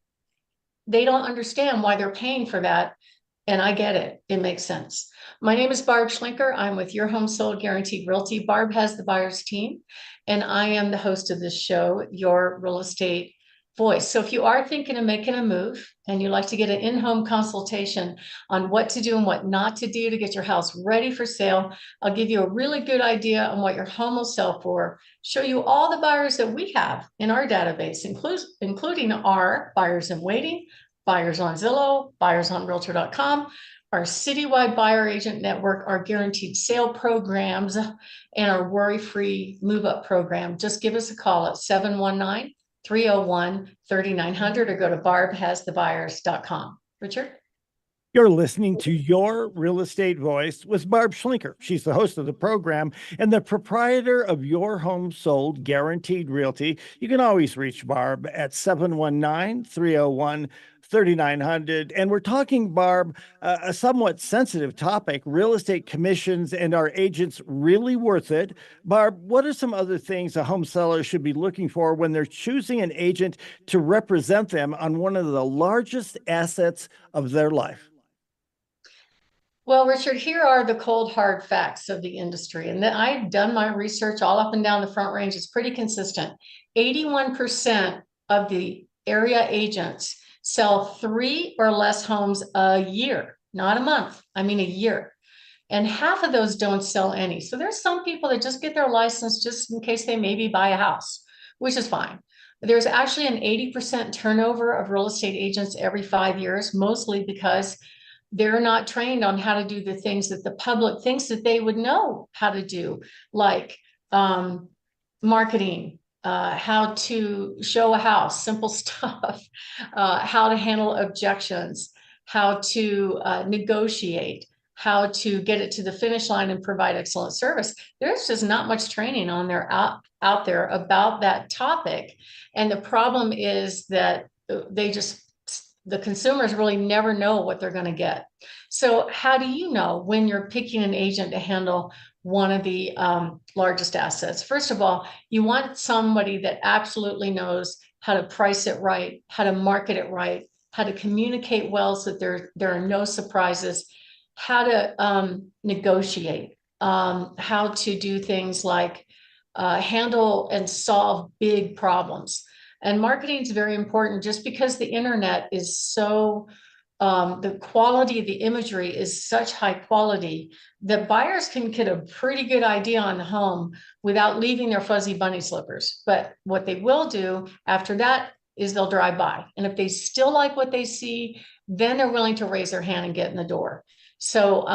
they don't understand why they're paying for that. And I get it. It makes sense. My name is Barb Schlinker. I'm with Your Home Sold Guaranteed Realty. Barb has the buyer's team, and I am the host of this show, Your Real Estate Voice. So if you are thinking of making a move and you'd like to get an in-home consultation on what to do and what not to do to get your house ready for sale, I'll give you a really good idea on what your home will sell for, show you all the buyers that we have in our database, including our buyers in waiting, buyers on Zillow, buyers on Realtor.com, our citywide buyer agent network, our guaranteed sale programs, and our worry-free move-up program. Just give us a call at 719-301-3900 or go to barbhasthebuyers.com. Richard? You're listening to Your Real Estate Voice with Barb Schlinker. She's the host of the program and the proprietor of Your Home Sold Guaranteed Realty. You can always reach Barb at 719-301-3900. And we're talking, Barb, a somewhat sensitive topic, real estate commissions and are agents really worth it? Barb, what are some other things a home seller should be looking for when they're choosing an agent to represent them on one of the largest assets of their life? Well, Richard, here are the cold hard facts of the industry. And I've done my research all up and down the Front Range. It's pretty consistent. 81% of the area agents sell 3 or less homes a year, not a month. I mean, a year. And half of those don't sell any. So there's some people that just get their license just in case they maybe buy a house, which is fine. There's actually an 80% turnover of real estate agents every 5 years, mostly because they're not trained on how to do the things that the public thinks that they would know how to do, like marketing, how to show a house, simple stuff, how to handle objections, how to negotiate, how to get it to the finish line and provide excellent service. There's just not much training on there out there about that topic. And the problem is that the consumers really never know what they're going to get. So how do you know when you're picking an agent to handle one of the largest assets? First of all, you want somebody that absolutely knows how to price it right, how to market it right, how to communicate well so that there are no surprises, how to negotiate, how to do things like handle and solve big problems. And marketing is very important just because the internet is so, the quality of the imagery is such high quality that buyers can get a pretty good idea on the home without leaving their fuzzy bunny slippers. But what they will do after that is they'll drive by. And if they still like what they see, then they're willing to raise their hand and get in the door. So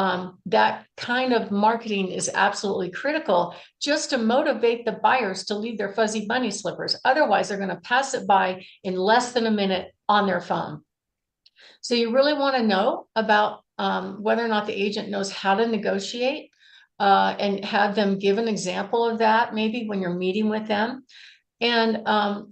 that kind of marketing is absolutely critical just to motivate the buyers to leave their fuzzy bunny slippers. Otherwise, they're going to pass it by in less than a minute on their phone. So you really want to know about whether or not the agent knows how to negotiate and have them give an example of that maybe when you're meeting with them. And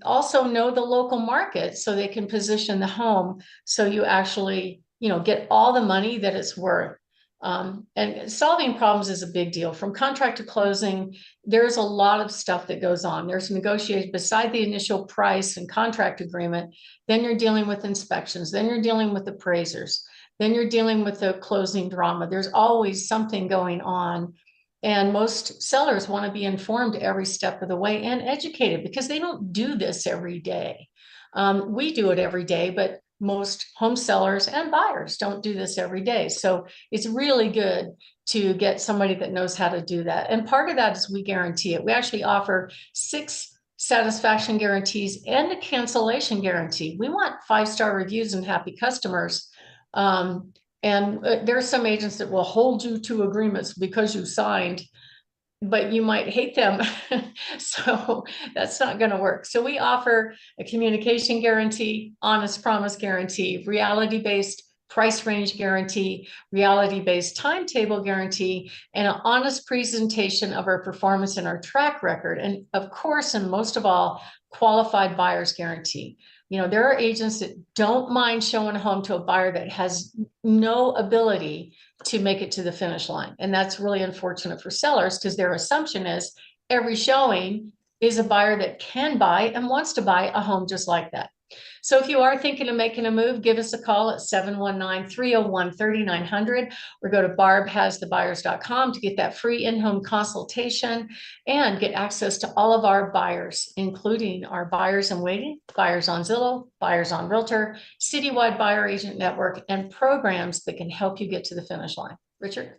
also know the local market so they can position the home so you actually get all the money that it's worth. And solving problems is a big deal. From contract to closing, there's a lot of stuff that goes on. There's negotiation beside the initial price and contract agreement. Then you're dealing with inspections. Then you're dealing with appraisers. Then you're dealing with the closing drama. There's always something going on. And most sellers want to be informed every step of the way and educated because they don't do this every day. We do it every day, but most home sellers and buyers don't do this every day. So it's really good to get somebody that knows how to do that. And part of that is we guarantee it. We actually offer 6 satisfaction guarantees and a cancellation guarantee. We want 5-star reviews and happy customers. And there are some agents that will hold you to agreements because you signed, but you might hate them. So that's not going to work. So we offer a communication guarantee, honest promise guarantee, reality-based price range guarantee, reality-based timetable guarantee, and an honest presentation of our performance and our track record. And of course, and most of all, qualified buyer's guarantee. There are agents that don't mind showing a home to a buyer that has no ability to make it to the finish line. And that's really unfortunate for sellers because their assumption is every showing is a buyer that can buy and wants to buy a home just like that. So if you are thinking of making a move, give us a call at 719-301-3900 or go to barbhasthebuyers.com to get that free in-home consultation and get access to all of our buyers, including our buyers in waiting, buyers on Zillow, buyers on Realtor, citywide buyer agent network, and programs that can help you get to the finish line. Richard?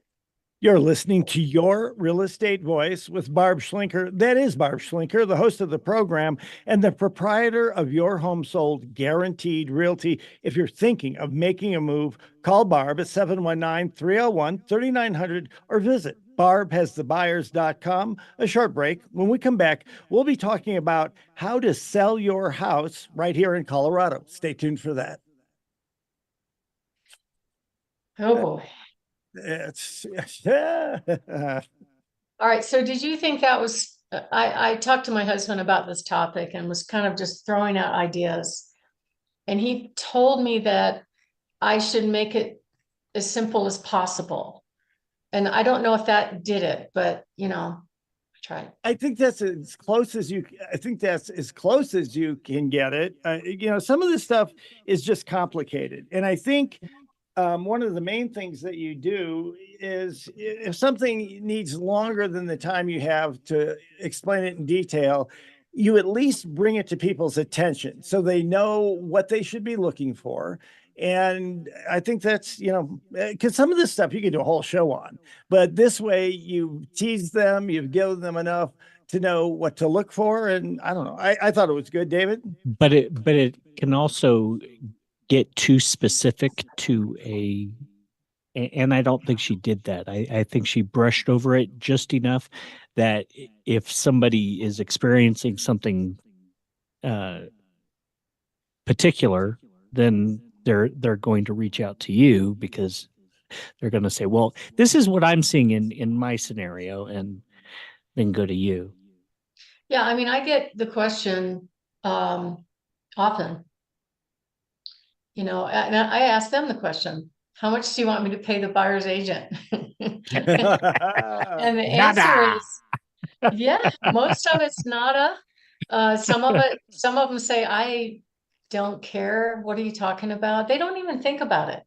You're listening to Your Real Estate Voice with Barb Schlinker. That is Barb Schlinker, the host of the program and the proprietor of Your Home Sold Guaranteed Realty. If you're thinking of making a move, call Barb at 719-301-3900 or visit barbhasthebuyers.com. A short break. When we come back, we'll be talking about how to sell your house right here in Colorado. Stay tuned for that. Oh boy. It's All right. So did you think that was, I talked to my husband about this topic and was kind of just throwing out ideas. And he told me that I should make it as simple as possible. And I don't know if that did it, but I tried. I think that's as close as you. I think that's as close as you can get it. Some of this stuff is just complicated, and I think one of the main things that you do is if something needs longer than the time you have to explain it in detail, you at least bring it to people's attention so they know what they should be looking for. And I think that's, because some of this stuff you can do a whole show on, but this way you tease them, you've given them enough to know what to look for. And I don't know. I thought it was good, David. But it can also get too specific to and I don't think she did that. I think she brushed over it just enough that if somebody is experiencing something uh, particular, then they're going to reach out to you because they're going to say, "Well, this is what I'm seeing in my scenario," and then go to you. Yeah, I mean, I get the question often, and I ask them the question, how much do you want me to pay the buyer's agent? And the answer Nada. is, yeah, most of it's nada. Some of them say, I don't care. What are you talking about? They don't even think about it.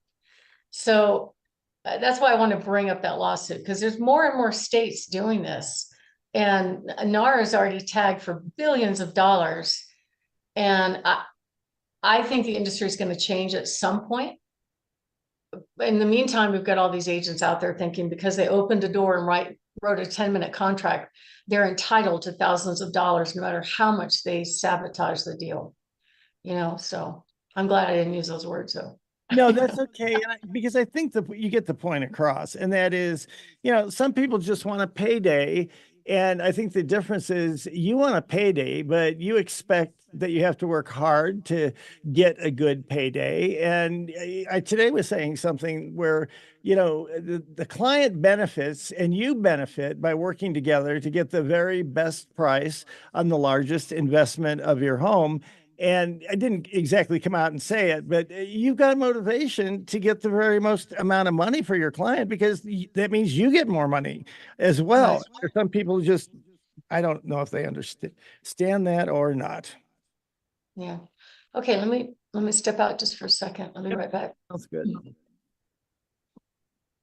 So that's why I want to bring up that lawsuit because there's more and more states doing this. And NAR is already tagged for billions of dollars. And I think the industry is going to change at some point. In the meantime, we've got all these agents out there thinking because they opened a door and wrote a 10-minute contract, they're entitled to thousands of dollars no matter how much they sabotage the deal. So I'm glad I didn't use those words though. No, that's okay. Because I think that you get the point across, and that is, some people just want a payday. And I think the difference is you want a payday, but you expect that you have to work hard to get a good payday. And I today was saying something where, the client benefits and you benefit by working together to get the very best price on the largest investment of your home. And I didn't exactly come out and say it, but you've got motivation to get the very most amount of money for your client because that means you get more money as well. Right. Some people just, I don't know if they understand that or not. Yeah. Okay, let me step out just for a second. I'll be Yep. right back. Sounds good.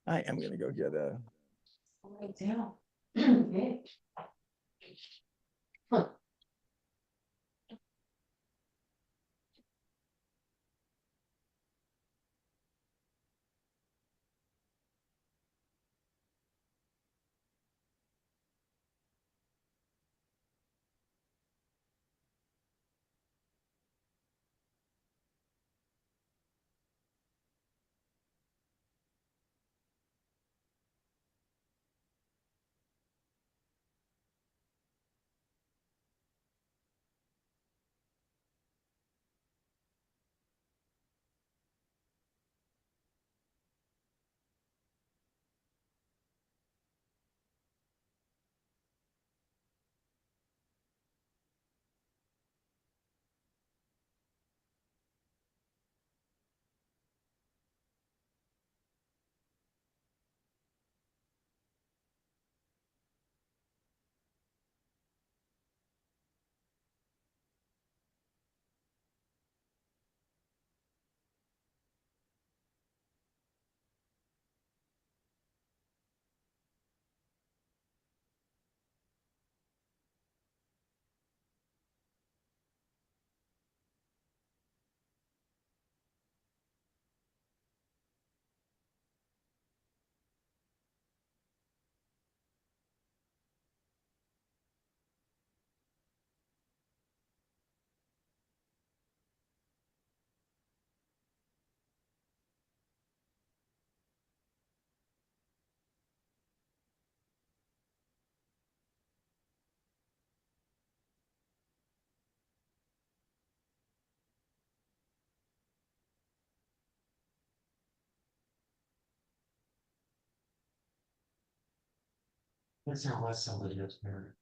I am going to go get a. Right down. Okay. Huh. That's not what somebody else heard.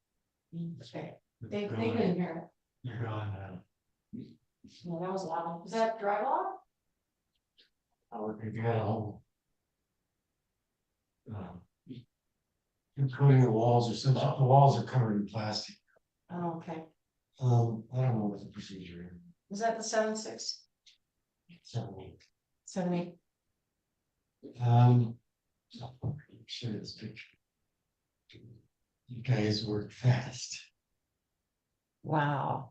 Okay, they didn't hear You're gone now. it. Well, that was loud. Was that drywall? Oh, if you got a whole. Including the walls or something, the walls are covered in plastic. Oh, okay. I don't know what the procedure is. Was that the 7.6? So, 7.8? I'll show you this picture. You guys work fast. Wow.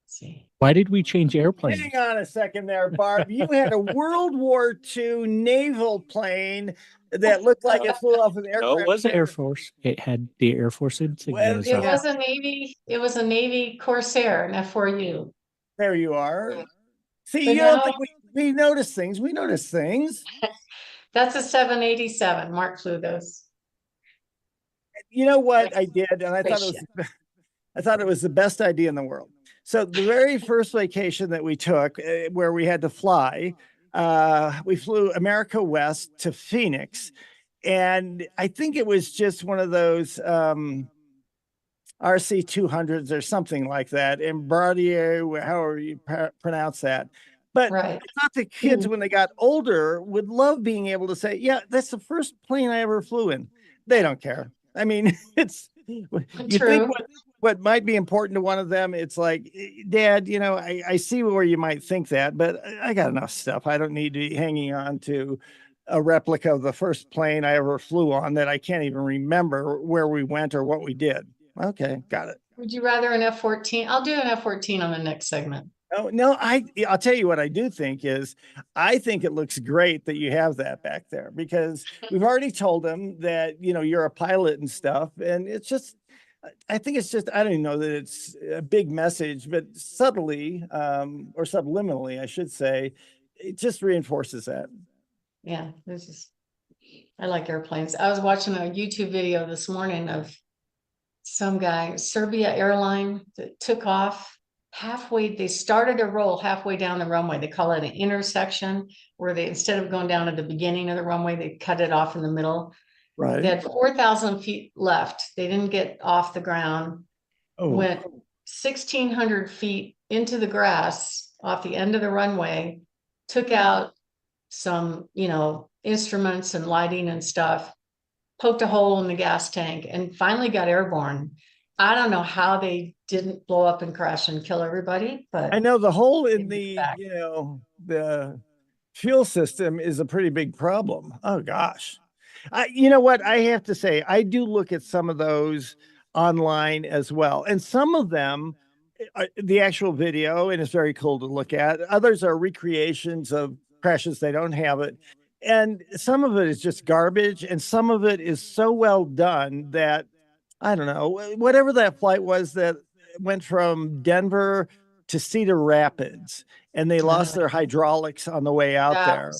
Let's see. Why did we change airplanes? Hang on a second there, Barb. You had a World War II naval plane that looked like it flew off an aircraft. No, it was Air Force. It had the Air Force insignia. Well, It yeah. was a Navy, Corsair, an F4U. There you are. See, But you don't now- think we notice things. We notice things. That's a 787. Mark flew those. You know what I did, and I thought it was the best idea in the world. So the very first vacation that we took, where we had to fly, we flew America West to Phoenix, and I think it was just one of those RC 200s or something like that, Embraer, however you pronounce that. But Right. I thought the kids, when they got older, would love being able to say, "Yeah, that's the first plane I ever flew in." They don't care. I mean, it's you True. think what might be important to one of them, it's like, Dad, you know, I see where you might think that, but I got enough stuff. I don't need to be hanging on to a replica of the first plane I ever flew on that I can't even remember where we went or what we did. Okay, got it. Would you rather an F-14? I'll do an F-14 on the next segment. Oh, no, I'll tell you what I do think is I think it looks great that you have that back there because we've already told them that, you know, you're a pilot and stuff. And it's just, I think it's just, I don't even know that it's a big message, but subtly, or subliminally, I should say, it just reinforces that. Yeah, I like airplanes. I was watching a YouTube video this morning of some guy, Serbia airline, that took off halfway. They started a roll halfway down the runway. They call it an intersection where they, instead of going down at the beginning of the runway, they cut it off in the middle. Right. They had 4,000 feet left. They didn't get off the ground. Oh, Went 1,600 feet into the grass off the end of the runway, took out some, you know, instruments and lighting and stuff, poked a hole in the gas tank, and finally got airborne. I don't know how they didn't blow up and crash and kill everybody, but I know the hole in Maybe the, back. you know, the fuel system is a pretty big problem. Oh gosh. You know what? I have to say, I do look at some of those online as well. And some of them, the actual video, and it's very cool to look at. Others are recreations of crashes. They don't have it. And some of it is just garbage. And some of it is so well done that I don't know, whatever that flight was that went from Denver to Cedar Rapids and they lost their hydraulics on the way out there.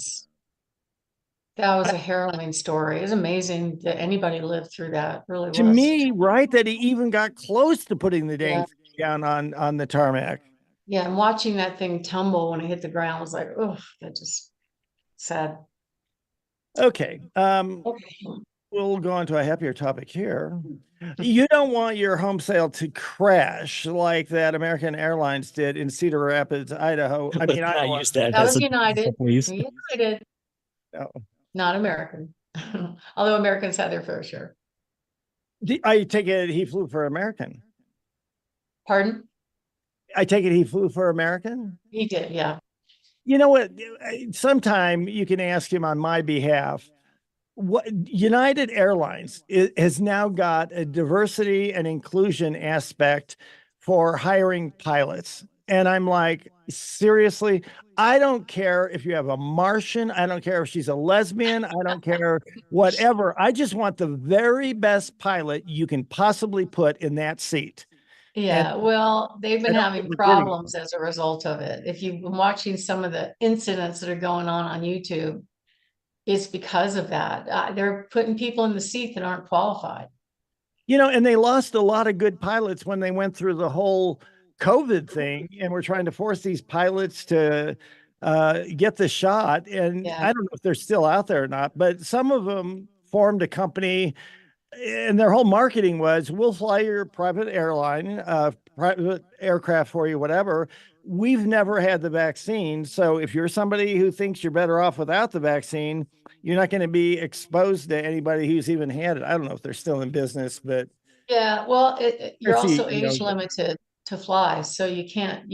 That was a harrowing story. It was amazing that anybody lived through that. It really To was. me, right, that he even got close to putting the dang Yeah. thing down on the tarmac. Yeah, and watching that thing tumble when it hit the ground was like, oh, that just sad. Okay. Okay. We'll go on to a happier topic here. You don't want your home sale to crash like that American Airlines did in Cedar Rapids, Idaho. I mean, I Iowa. use that That as was a United. please. United, No. not American. Although Americans had their fair share. I take it he flew for American. Pardon? I take it he flew for American. He did, yeah. You know what? Sometime you can ask him on my behalf. What United Airlines has now got a diversity and inclusion aspect for hiring pilots. And I'm like, seriously, I don't care if you have a Martian. I don't care if she's a lesbian. I don't care whatever. I just want the very best pilot you can possibly put in that seat. Yeah, well, they've been I don't having think we're getting it. problems as a result of it. If you've been watching some of the incidents that are going on YouTube, it's because of that. They're putting people in the seat that aren't qualified. You know, and they lost a lot of good pilots when they went through the whole COVID thing and we're trying to force these pilots to get the shot. And Yeah. I don't know if they're still out there or not, but some of them formed a company, and their whole marketing was, we'll fly your private airline, private aircraft for you, whatever. We've never had the vaccine. So if you're somebody who thinks you're better off without the vaccine, you're not going to be exposed to anybody who's even had it. I don't know if they're still in business, but Yeah, well, you're Chrissy, also age limited to fly, so you can't,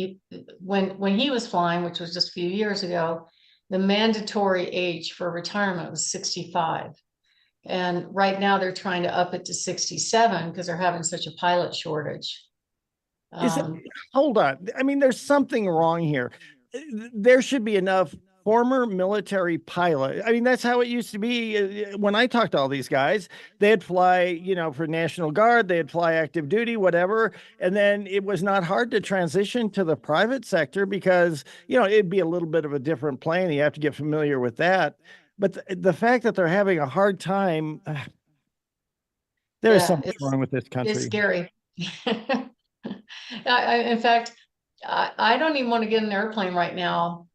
when he was flying, which was just a few years ago, the mandatory age for retirement was 65. And right now they're trying to up it to 67 because they're having such a pilot shortage. is it, hold on. I mean, there's something wrong here. There should be enough former military pilot. I mean, that's how it used to be. When I talked to all these guys, they'd fly, for National Guard, they'd fly active duty, whatever. And then it was not hard to transition to the private sector because, it'd be a little bit of a different plane. You have to get familiar with that. But the fact that they're having a hard time, there is Yeah, something wrong with this it's country. scary. In fact, I don't even want to get in an airplane right now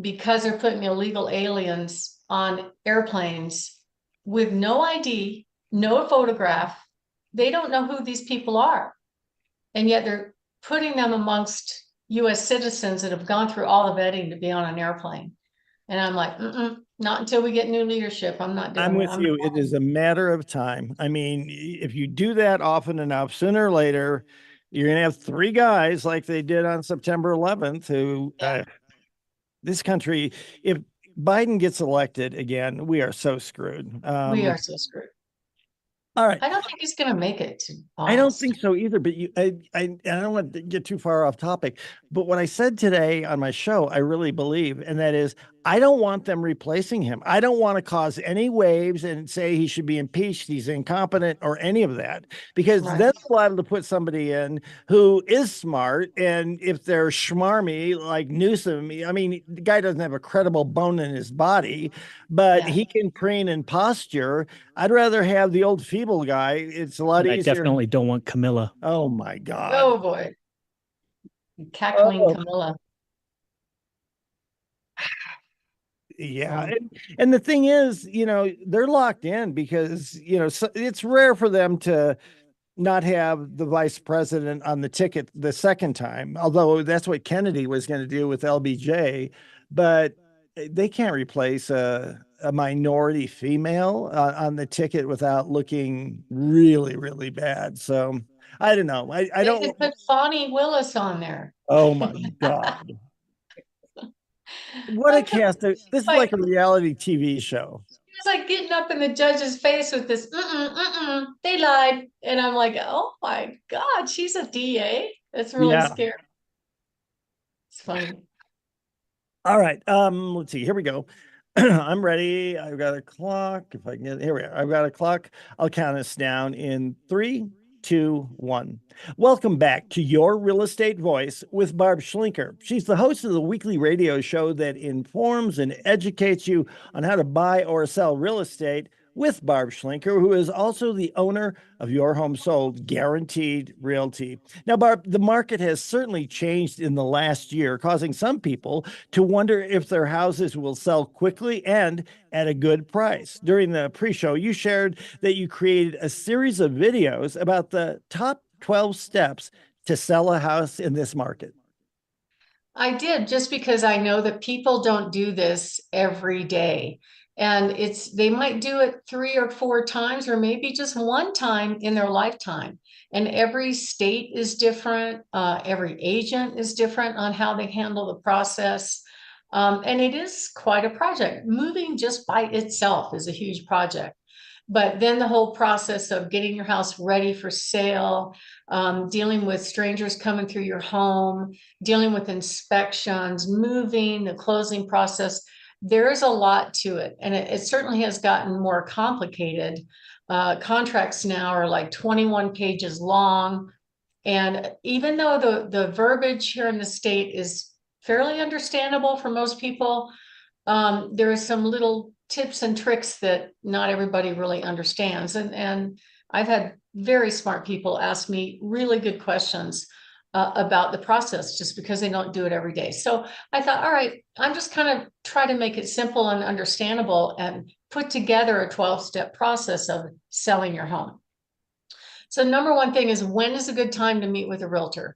because they're putting illegal aliens on airplanes with no ID, no photograph. They don't know who these people are. And yet they're putting them amongst US citizens that have gone through all the vetting to be on an airplane. And I'm like, not until we get new leadership. I'm not doing I'm it. with you. It is a matter of time. I mean, if you do that often enough, sooner or later, you're going to have three guys like they did on September 11th who, this country, if Biden gets elected again, we are so screwed. We are so screwed. All right. I don't think he's going to make it to I don't office. think so either, but I don't want to get too far off topic, but what I said today on my show, I really believe, and that is, I don't want them replacing him. I don't want to cause any waves and say he should be impeached, he's incompetent, or any of that, because Right. then they're liable to put somebody in who is smart, and if they're schmarmy like Newsom, I mean, the guy doesn't have a credible bone in his body, but he can preen and posture. I'd rather have the old feeble guy. It's a lot And I easier. definitely don't want Camilla. Oh my God. Oh boy. Cackling Camilla. Yeah. And the thing is, they're locked in because, so it's rare for them to not have the vice president on the ticket the second time, although that's what Kennedy was going to do with LBJ. But they can't replace a minority female on the ticket without looking really, really bad. So I don't know. I They don't could put Fonnie Willis on there. Oh my God. What a cast. This is like a reality TV show. It's like getting up in the judge's face with this, they lied. And I'm like, oh my God, she's a DA. That's really scary. It's funny. All right. Let's see. Here we go. I'm ready. I've got a clock. If I can get, here we are. I've got a clock. I'll count us down in 3, 2, 1. Welcome back to Your Real Estate Voice with Barb Schlinker. She's the host of the weekly radio show that informs and educates you on how to buy or sell real estate with Barb Schlinker, who is also the owner of Your Home Sold Guaranteed Realty. Now, Barb, the market has certainly changed in the last year, causing some people to wonder if their houses will sell quickly and at a good price. During the pre-show, you shared that you created a series of videos about the top 12 steps to sell a house in this market. I did, just because I know that people don't do this every day. And they might do it 3 or 4 times, or maybe just one time in their lifetime. And every state is different. Every agent is different on how they handle the process. And it is quite a project. Moving just by itself is a huge project. But then the whole process of getting your house ready for sale, dealing with strangers coming through your home, dealing with inspections, moving, the closing process, there is a lot to it. And it certainly has gotten more complicated. Contracts now are like 21 pages long. And even though the verbiage here in the state is fairly understandable for most people, there are some little tips and tricks that not everybody really understands. And I've had very smart people ask me really good questions about the process, just because they don't do it every day. So I thought, all right, I'm just kind of try to make it simple and understandable and put together a 12-step process of selling your home. So number one thing is, when is a good time to meet with a realtor?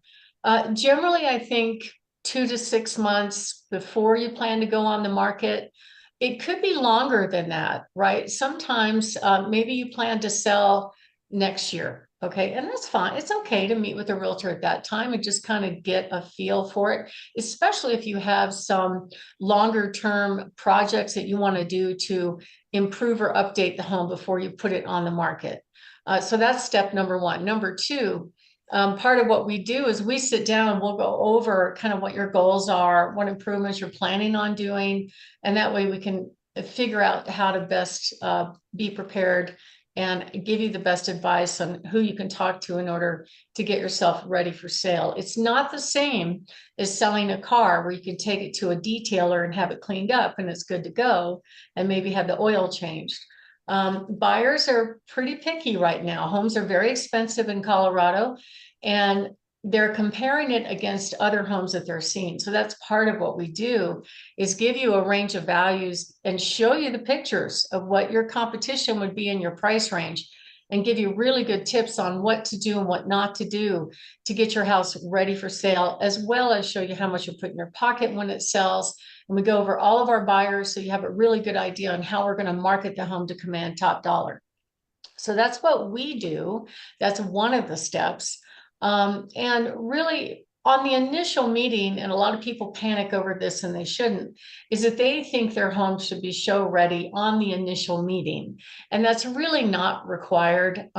Generally, I think 2 to 6 months before you plan to go on the market. It could be longer than that, right? Sometimes maybe you plan to sell next year. Okay, and that's fine. It's okay to meet with a realtor at that time and just kind of get a feel for it, especially if you have some longer term projects that you want to do to improve or update the home before you put it on the market. So that's step number one. Number two, part of what we do is we sit down and we'll go over kind of what your goals are, what improvements you're planning on doing, and that way we can figure out how to best be prepared and give you the best advice on who you can talk to in order to get yourself ready for sale. It's not the same as selling a car where you can take it to a detailer and have it cleaned up and it's good to go and maybe have the oil changed. Buyers are pretty picky right now. Homes are very expensive in Colorado, and they're comparing it against other homes that they're seeing. So that's part of what we do, is give you a range of values and show you the pictures of what your competition would be in your price range, and give you really good tips on what to do and what not to do to get your house ready for sale, as well as show you how much you put in your pocket when it sells. And we go over all of our buyers, so you have a really good idea on how we're going to market the home to command top dollar. So that's what we do. That's one of the steps. And really, on the initial meeting, and a lot of people panic over this and they shouldn't, is that they think their home should be show ready on the initial meeting. And that's really not required.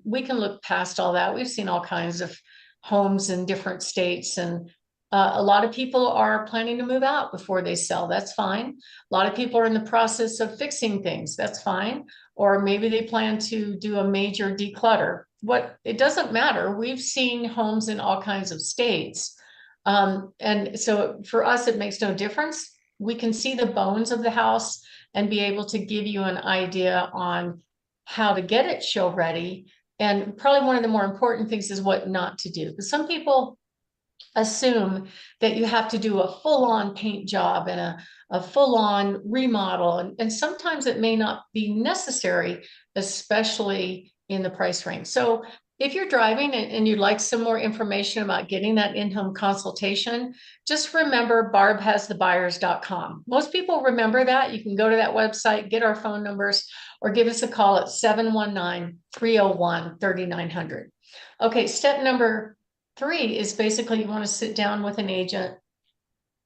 We can look past all that. We've seen all kinds of homes in different states, and a lot of people are planning to move out before they sell. That's fine. A lot of people are in the process of fixing things. That's fine. Or maybe they plan to do a major declutter. It doesn't matter. We've seen homes in all kinds of states. And so for us, it makes no difference. We can see the bones of the house and be able to give you an idea on how to get it show ready. And probably one of the more important things is what not to do. Because some people assume that you have to do a full-on paint job and a full-on remodel. And sometimes it may not be necessary, especially in the price range. So if you're driving and you'd like some more information about getting that in-home consultation, just remember barbhasthebuyers.com. Most people remember that. You can go to that website, get our phone numbers, or give us a call at 719-301-3900. Okay, step number 3 is basically you want to sit down with an agent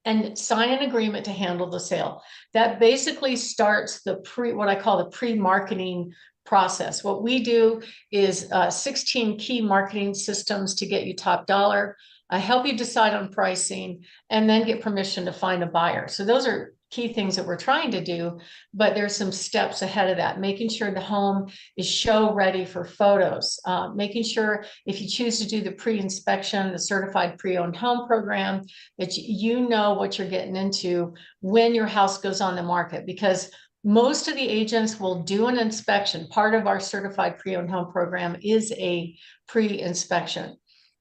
and sign an agreement to handle the sale. That basically starts what I call the pre-marketing process. What we do is 16 key marketing systems to get you top dollar, help you decide on pricing, and then get permission to find a buyer. So those are key things that we're trying to do, but there's some steps ahead of that, making sure the home is show ready for photos, making sure if you choose to do the pre-inspection, the certified pre-owned home program, that you know what you're getting into when your house goes on the market, because most of the agents will do an inspection. Part of our certified pre-owned home program is a pre-inspection,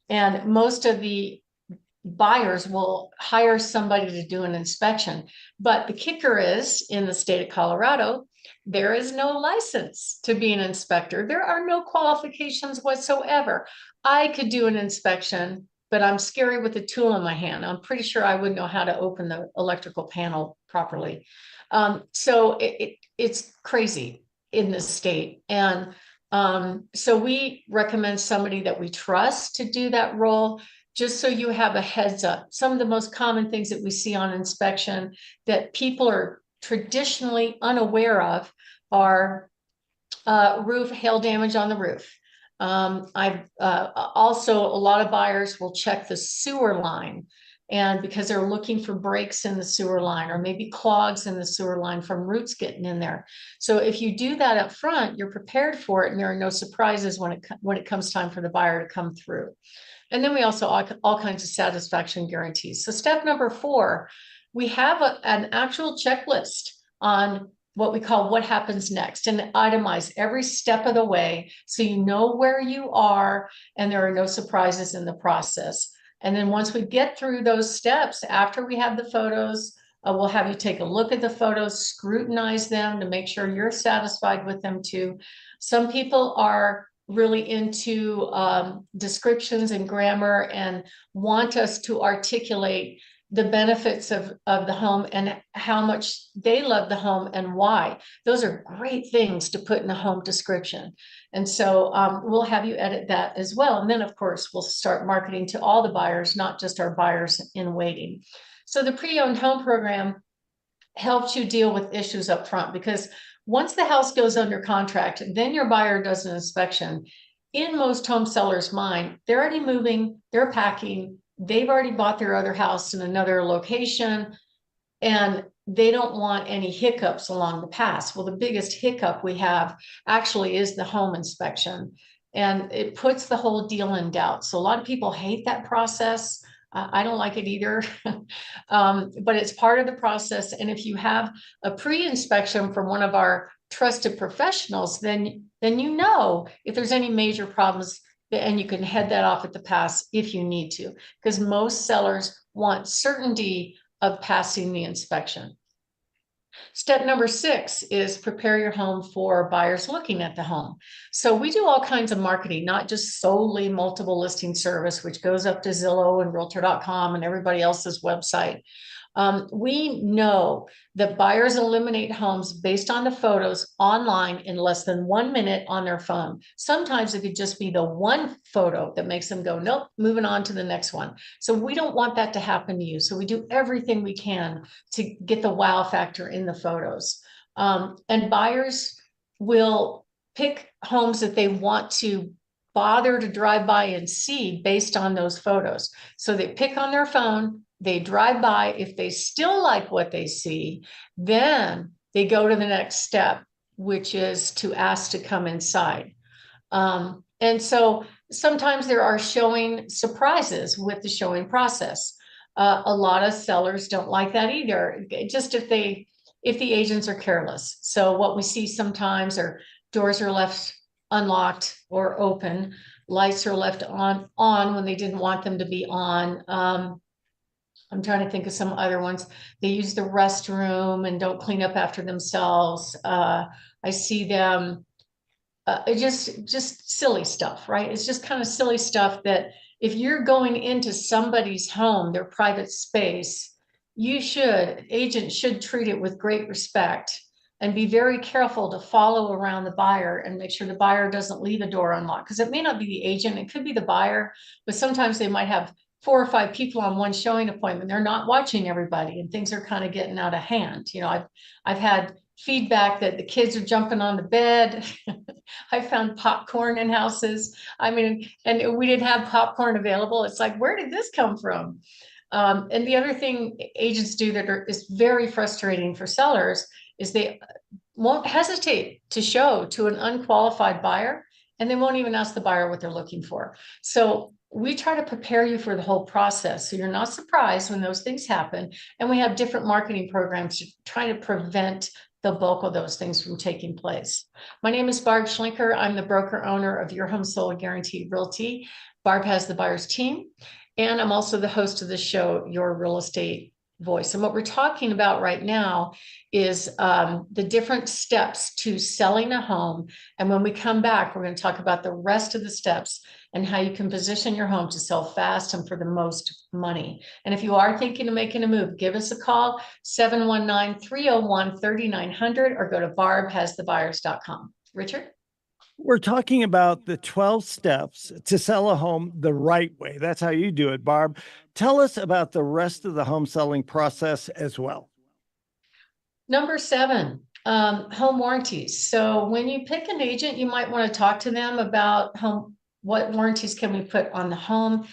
and most of the buyers will hire somebody to do an inspection. But the kicker is, in the state of Colorado, there is no license to be an inspector. There are no qualifications whatsoever. I could do an inspection, but I'm scary with a tool in my hand. I'm pretty sure I wouldn't know how to open the electrical panel properly. So it's crazy in this state. And so we recommend somebody that we trust to do that role, just so you have a heads up. Some of the most common things that we see on inspection that people are traditionally unaware of are hail damage on the roof. I've also, a lot of buyers will check the sewer line, and because they're looking for breaks in the sewer line, or maybe clogs in the sewer line from roots getting in there. So if you do that up front, you're prepared for it, and there are no surprises when it comes time for the buyer to come through. And then we also all kinds of satisfaction guarantees. So step number 4, we have an actual checklist on what we call what happens next, and itemize every step of the way so you know where you are and there are no surprises in the process. And then once we get through those steps, after we have the photos, We'll have you take a look at the photos, scrutinize them to make sure you're satisfied with them too. Some people are really into descriptions and grammar and want us to articulate the benefits of the home and how much they love the home and why. Those are great things to put in a home description. And so we'll have you edit that as well. And then, of course, we'll start marketing to all the buyers, not just our buyers in waiting. So the pre-owned home program helps you deal with issues up front, because once the house goes under contract, then your buyer does an inspection. In most home sellers' mind, they're already moving, they're packing, they've already bought their other house in another location, and they don't want any hiccups along the path. Well, the biggest hiccup we have actually is the home inspection, and it puts the whole deal in doubt. So a lot of people hate that process. I don't like it either, but it's part of the process. And if you have a pre-inspection from one of our trusted professionals, then you know if there's any major problems, and you can head that off at the pass if you need to, because most sellers want certainty of passing the inspection. Step number 6 is prepare your home for buyers looking at the home. So we do all kinds of marketing, not just solely multiple listing service, which goes up to Zillow and Realtor.com and everybody else's website. We know that buyers eliminate homes based on the photos online in less than 1 minute on their phone. Sometimes it could just be the one photo that makes them go, nope, moving on to the next one. So we don't want that to happen to you. So we do everything we can to get the wow factor in the photos. And buyers will pick homes that they want to bother to drive by and see based on those photos. So they pick on their phone, they drive by. If they still like what they see, then they go to the next step, which is to ask to come inside. And so sometimes there are showing surprises with the showing process. A lot of sellers don't like that either, just if the agents are careless. So what we see sometimes are doors are left unlocked or open, lights are left on when they didn't want them to be on. I'm trying to think of some other ones. They use the restroom and don't clean up after themselves. I see them just silly stuff, right? It's just kind of silly stuff that if you're going into somebody's home, their private space, agents should treat it with great respect and be very careful to follow around the buyer and make sure the buyer doesn't leave a door unlocked, because it may not be the agent, it could be the buyer, but sometimes they might have 4 or 5 people on one showing appointment. They're not watching everybody and things are kind of getting out of hand. You know, I've had feedback that the kids are jumping on the bed. I found popcorn in houses. I mean, and we didn't have popcorn available. It's like, where did this come from? And the other thing agents do that is very frustrating for sellers is they won't hesitate to show to an unqualified buyer, and they won't even ask the buyer what they're looking for. So we try to prepare you for the whole process, so you're not surprised when those things happen. And we have different marketing programs to try to prevent the bulk of those things from taking place. My name is Barb Schlinker. I'm the broker owner of Your Home Sold Guaranteed Realty. Barb has the buyer's team, and I'm also the host of the show, Your Real Estate Voice. And what we're talking about right now is the different steps to selling a home. And when we come back, we're going to talk about the rest of the steps and how you can position your home to sell fast and for the most money. And if you are thinking of making a move, give us a call, 719-301-3900, or go to barbhasthebuyers.com. Richard? We're talking about the 12 steps to sell a home the right way. That's how you do it, Barb. Tell us about the rest of the home selling process as well. Number 7, home warranties. So when you pick an agent, you might want to talk to them about what warranties can we put on the home,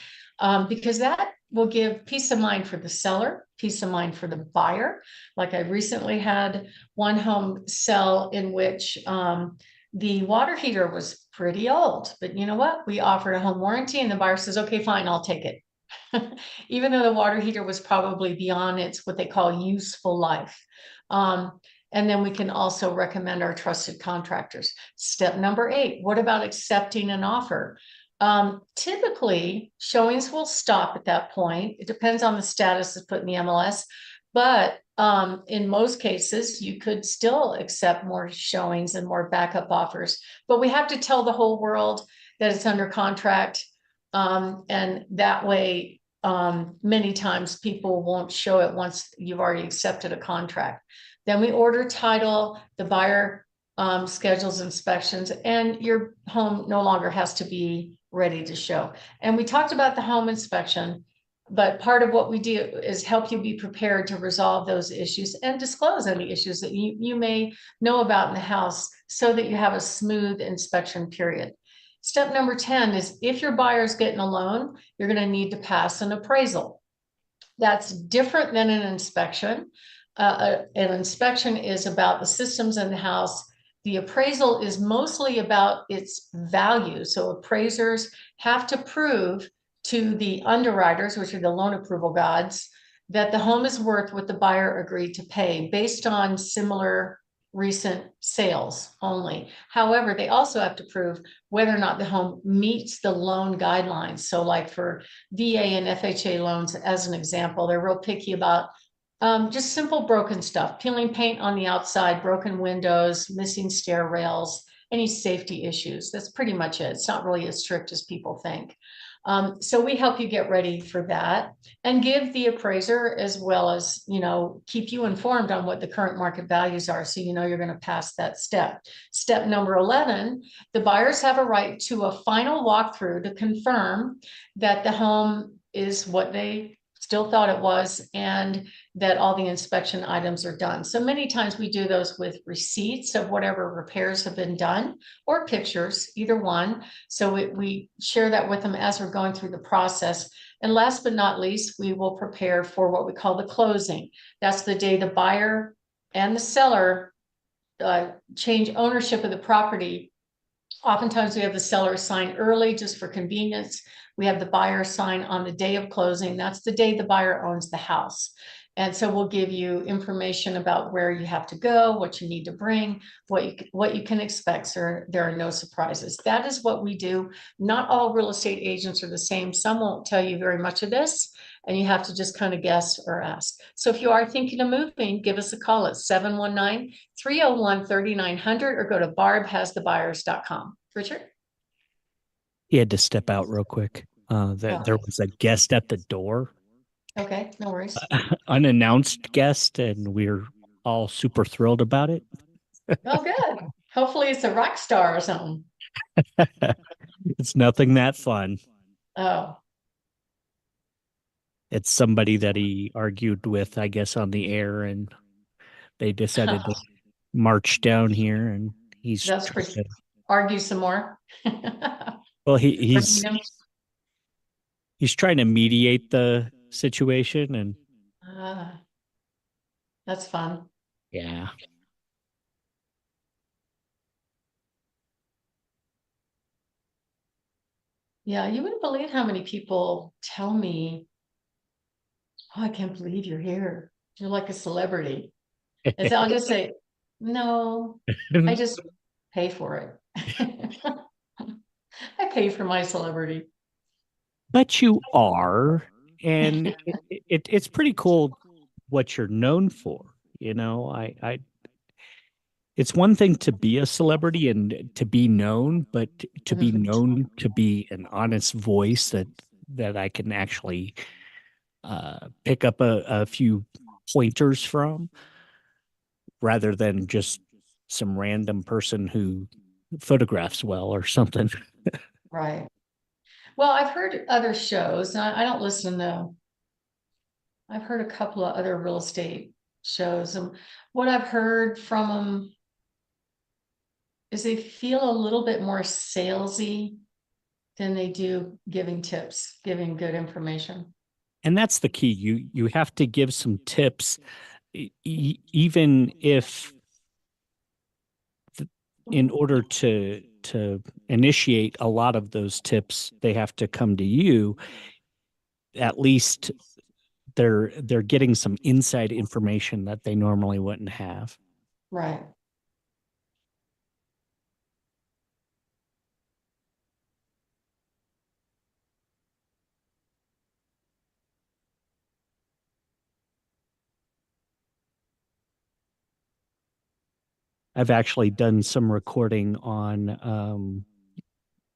because that will give peace of mind for the seller, peace of mind for the buyer. Like I recently had one home sell in which the water heater was pretty old, but you know what? We offered a home warranty and the buyer says, okay, fine, I'll take it. Even though the water heater was probably beyond its what they call useful life. And then we can also recommend our trusted contractors. Step number 8, what about accepting an offer? Typically, showings will stop at that point. It depends on the status that's put in the MLS, but In most cases, you could still accept more showings and more backup offers, but we have to tell the whole world that it's under contract. And that way, many times people won't show it once you've already accepted a contract. Then we order title, the buyer schedules inspections, and your home no longer has to be ready to show. And we talked about the home inspection, but part of what we do is help you be prepared to resolve those issues and disclose any issues that you may know about in the house so that you have a smooth inspection period. Step number 10 is if your buyer's getting a loan, you're going to need to pass an appraisal. That's different than an inspection. An inspection is about the systems in the house. The appraisal is mostly about its value. So appraisers have to prove to the underwriters, which are the loan approval gods, that the home is worth what the buyer agreed to pay based on similar recent sales only. However, they also have to prove whether or not the home meets the loan guidelines. So like for VA and FHA loans, as an example, they're real picky about just simple broken stuff, peeling paint on the outside, broken windows, missing stair rails, any safety issues. That's pretty much it. It's not really as strict as people think. So we help you get ready for that and give the appraiser as well as, keep you informed on what the current market values are. So, you're going to pass that step. Step number 11, the buyers have a right to a final walkthrough to confirm that the home is what they still thought it was and that all the inspection items are done. So many times we do those with receipts of whatever repairs have been done or pictures, either one. So we share that with them as we're going through the process. And last but not least, we will prepare for what we call the closing. That's the day the buyer and the seller change ownership of the property. Oftentimes we have the seller sign early just for convenience. We have the buyer sign on the day of closing. That's the day the buyer owns the house. And so we'll give you information about where you have to go, what you need to bring, what you can expect. So there are no surprises. That is what we do. Not all real estate agents are the same. Some won't tell you very much of this, and you have to just kind of guess or ask. So if you are thinking of moving, give us a call at 719-301-3900 or go to barbhasthebuyers.com. Richard? He had to step out real quick. There was a guest at the door, Okay, no worries. unannounced guest, and we're all super thrilled about it. Oh, good. Hopefully it's a rock star or something. It's nothing that fun. Oh, It's somebody that he argued with, I guess, on the air, and they decided to march down here, and he's that's trying pretty. to, Argue some more. well, Freedom. he's trying to mediate the situation, and Ah, that's fun. yeah. Yeah, you wouldn't believe how many people tell me, "Oh, I can't believe you're here. You're like a celebrity." And so I'll just say, "No, I just pay for it." I pay for my celebrity. But you are, and it's pretty cool what you're known for. It's one thing to be a celebrity and to be known, but to be known to be an honest voice that I can actually pick up a few pointers from, rather than just some random person who photographs well or something. Right. Well, I've heard other shows, and I don't listen to, I've heard a couple of other real estate shows, and what I've heard from them is they feel a little bit more salesy than they do giving tips, giving good information. And that's the key. You have to give some tips, even if in order to initiate a lot of those tips, they have to come to you. At least they're getting some inside information that they normally wouldn't have. Right. I've actually done some recording on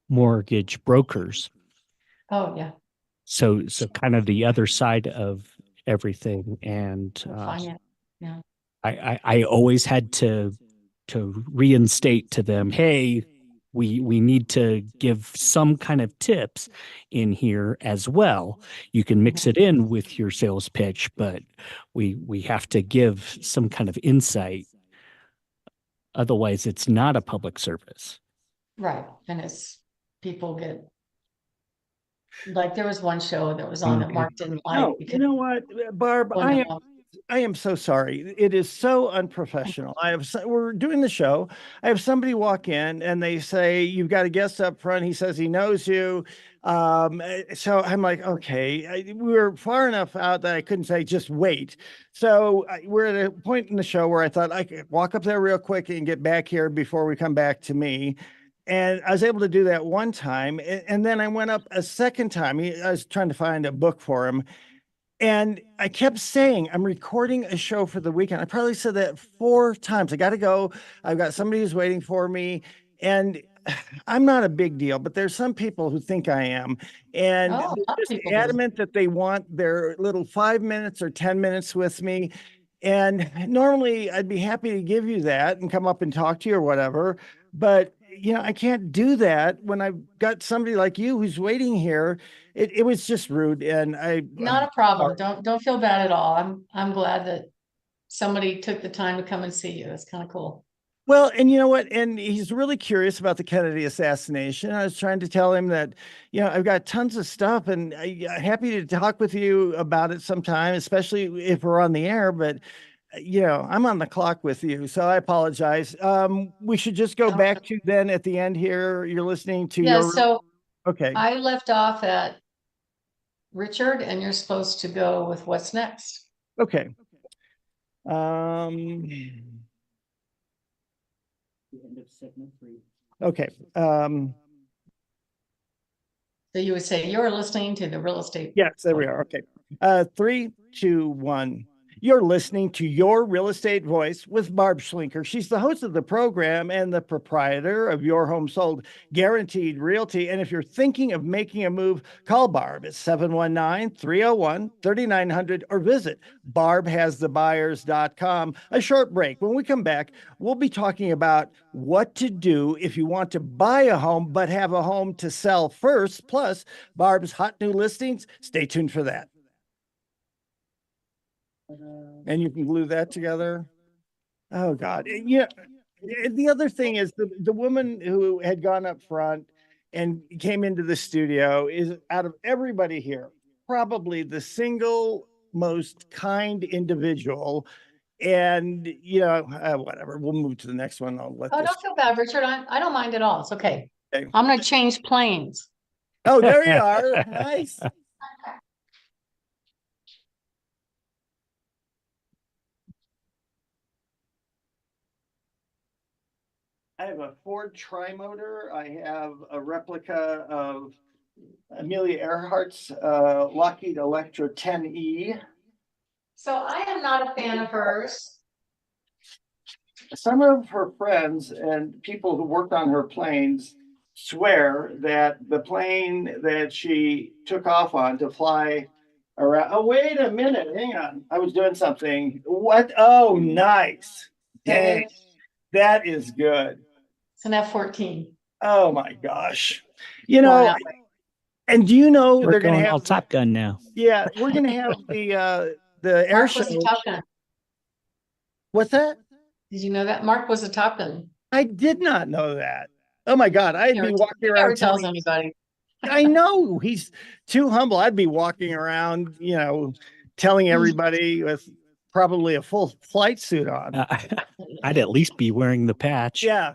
mortgage brokers. Oh, yeah. So kind of the other side of everything. And Finance. Yeah. I always had to reinstate to them, hey, we need to give some kind of tips in here as well. You can mix it in with your sales pitch, but we have to give some kind of insight. Otherwise, it's not a public service. Right. And it's people get like there was one show that was on that Mark didn't like No, you because know what, Barb, when, I am so sorry. It is so unprofessional. We're doing the show. I have somebody walk in and they say, "You've got a guest up front." He says he knows you. So I'm like, okay, we were far enough out that I couldn't say, just wait. So we're at a point in the show where I thought I could walk up there real quick and get back here before we come back to me. And I was able to do that one time. And then I went up a second time. I was trying to find a book for him. And I kept saying, I'm recording a show for the weekend. I probably said that 4 times. I got to go. I've got somebody who's waiting for me. And I'm not a big deal, but there's some people who think I am. And oh, a lot they're of just people do. adamant that they want their little 5 minutes or 10 minutes with me. And normally I'd be happy to give you that and come up and talk to you or whatever. But, I can't do that when I've got somebody like you who's waiting here. It was just rude. And Not a problem. Don't feel bad at all. I'm glad that somebody took the time to come and see you. That's kind of cool. Well, and you know what? And he's really curious about the Kennedy assassination. I was trying to tell him that, I've got tons of stuff and I'm happy to talk with you about it sometime, especially if we're on the air. But, I'm on the clock with you. So I apologize. We should just go back to then at the end here. You're listening to Yeah, so okay. I left off at Richard and you're supposed to go with what's next. Okay. Okay. So you would say you're listening to the real estate. Yes, there we are. Okay. 3, 2, 1. You're listening to Your Real Estate Voice with Barb Schlinker. She's the host of the program and the proprietor of Your Home Sold Guaranteed Realty. And if you're thinking of making a move, call Barb at 719-301-3900 or visit barbhasthebuyers.com. A short break. When we come back, we'll be talking about what to do if you want to buy a home but have a home to sell first, plus Barb's hot new listings. Stay tuned for that. And you can glue that together. Oh God. Yeah. The other thing is the woman who had gone up front and came into the studio is, out of everybody here, probably the single most kind individual. And whatever, we'll move to the next one. I'll let Don't feel bad, Richard. I don't mind at all. It's okay. Okay. I'm going to change planes. Oh, there you are. Nice. I have a Ford Trimotor. I have a replica of Amelia Earhart's Lockheed Electra 10E. So I am not a fan of hers. Some of her friends and people who worked on her planes swear that the plane that she took off on to fly around. Oh, wait a minute. Hang on. I was doing something. What? Oh, nice. Dang. That is good. It's an F-14. Oh my gosh. And do you know We're they're going to have all Top Gun now. Yeah, we're going to have the air Mark show. was a Top Gun. What's that? Did you know that? Mark was a Top Gun. I did not know that. Oh my God, I'd be walking around. Never tells anybody. I know he's too humble. I'd be walking around, telling everybody with probably a full flight suit on. I'd at least be wearing the patch. Yeah.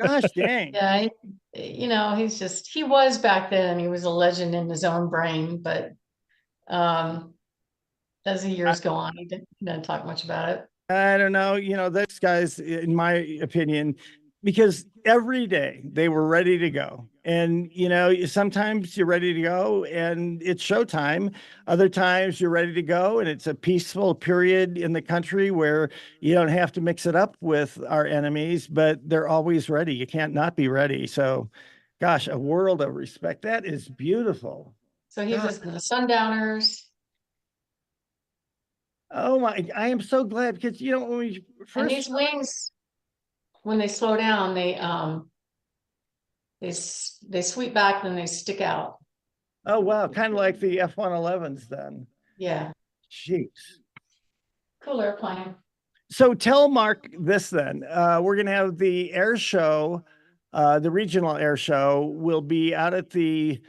Gosh dang. Yeah. He was back then, he was a legend in his own brain, but as the years go on, he didn't talk much about it. I don't know. Those guys, in my opinion, because every day they were ready to go. And, you know, sometimes you're ready to go and it's showtime. Other times you're ready to go and it's a peaceful period in the country where you don't have to mix it up with our enemies, but they're always ready. You can't not be ready. So, gosh, a world of respect. That is beautiful. So he was in the Sundowners, Oh my, I am so glad because, you know, when we and first, these wings, when they slow down, they sweep back, then they stick out. oh wow, kind of like the F-111s then. Yeah, Jeez. cool airplane. So tell Mark this then. We're going to have the air show, the regional air show will be out at the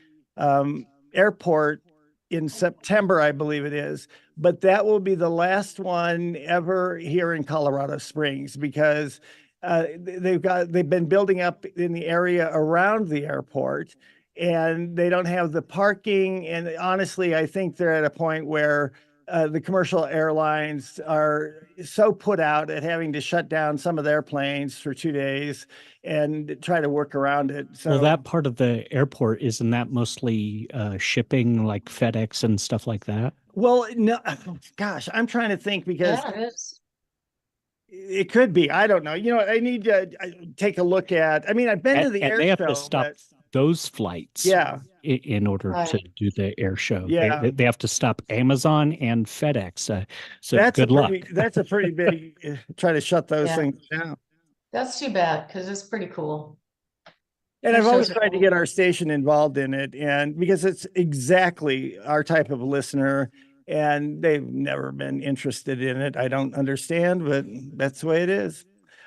airport in September, I believe it is. But that will be the last one ever here in Colorado Springs because they've been building up in the area around the airport and they don't have the parking. And honestly, I think they're at a point where the commercial airlines are so put out at having to shut down some of their planes for 2 days and try to work around it. So Well, that part of the airport, isn't that mostly shipping like FedEx and stuff like that? well, no, gosh, I'm trying to think because Yeah, it is. it could be. I don't know. You know, I need to take a look at. I mean, I've been to the air And they have show, to stop but those flights yeah, in order to Right. do the air show. Yeah. They have to stop Amazon and FedEx. So that's good luck. that's a pretty big try to shut those Yeah. things down. That's too bad because it's pretty cool. And That I've always shows tried to are get our station involved in it, and because it's exactly our type of listener, and they've never been interested in it. I don't understand, but that's the way it is.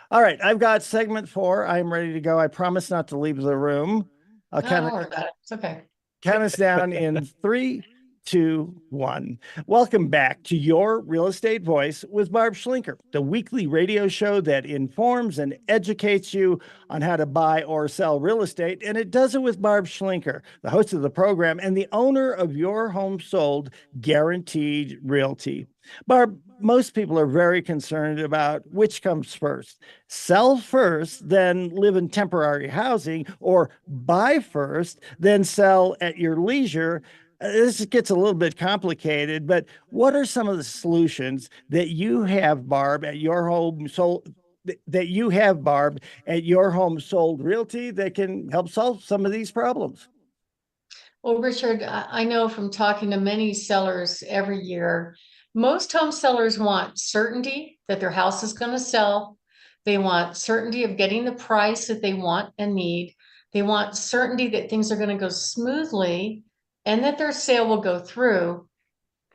All right, I've got segment 4. I'm ready to go. I promise not to leave the room. I'll No, kind don't of worry about it. It's okay. count us down in 3, 2, 1. Welcome back to Your Real Estate Voice with Barb Schlinker, the weekly radio show that informs and educates you on how to buy or sell real estate. And it does it with Barb Schlinker, the host of the program and the owner of Your Home Sold Guaranteed Realty. Barb, most people are very concerned about which comes first: sell first, then live in temporary housing, or buy first, then sell at your leisure. This gets a little bit complicated, but what are some of the solutions that you have, Barb, at your home sold? That you have, Barb, at Your Home Sold Realty that can help solve some of these problems? Well, Richard, I know from talking to many sellers every year, most home sellers want certainty that their house is going to sell. They want certainty of getting the price that they want and need. They want certainty that things are going to go smoothly and that their sale will go through,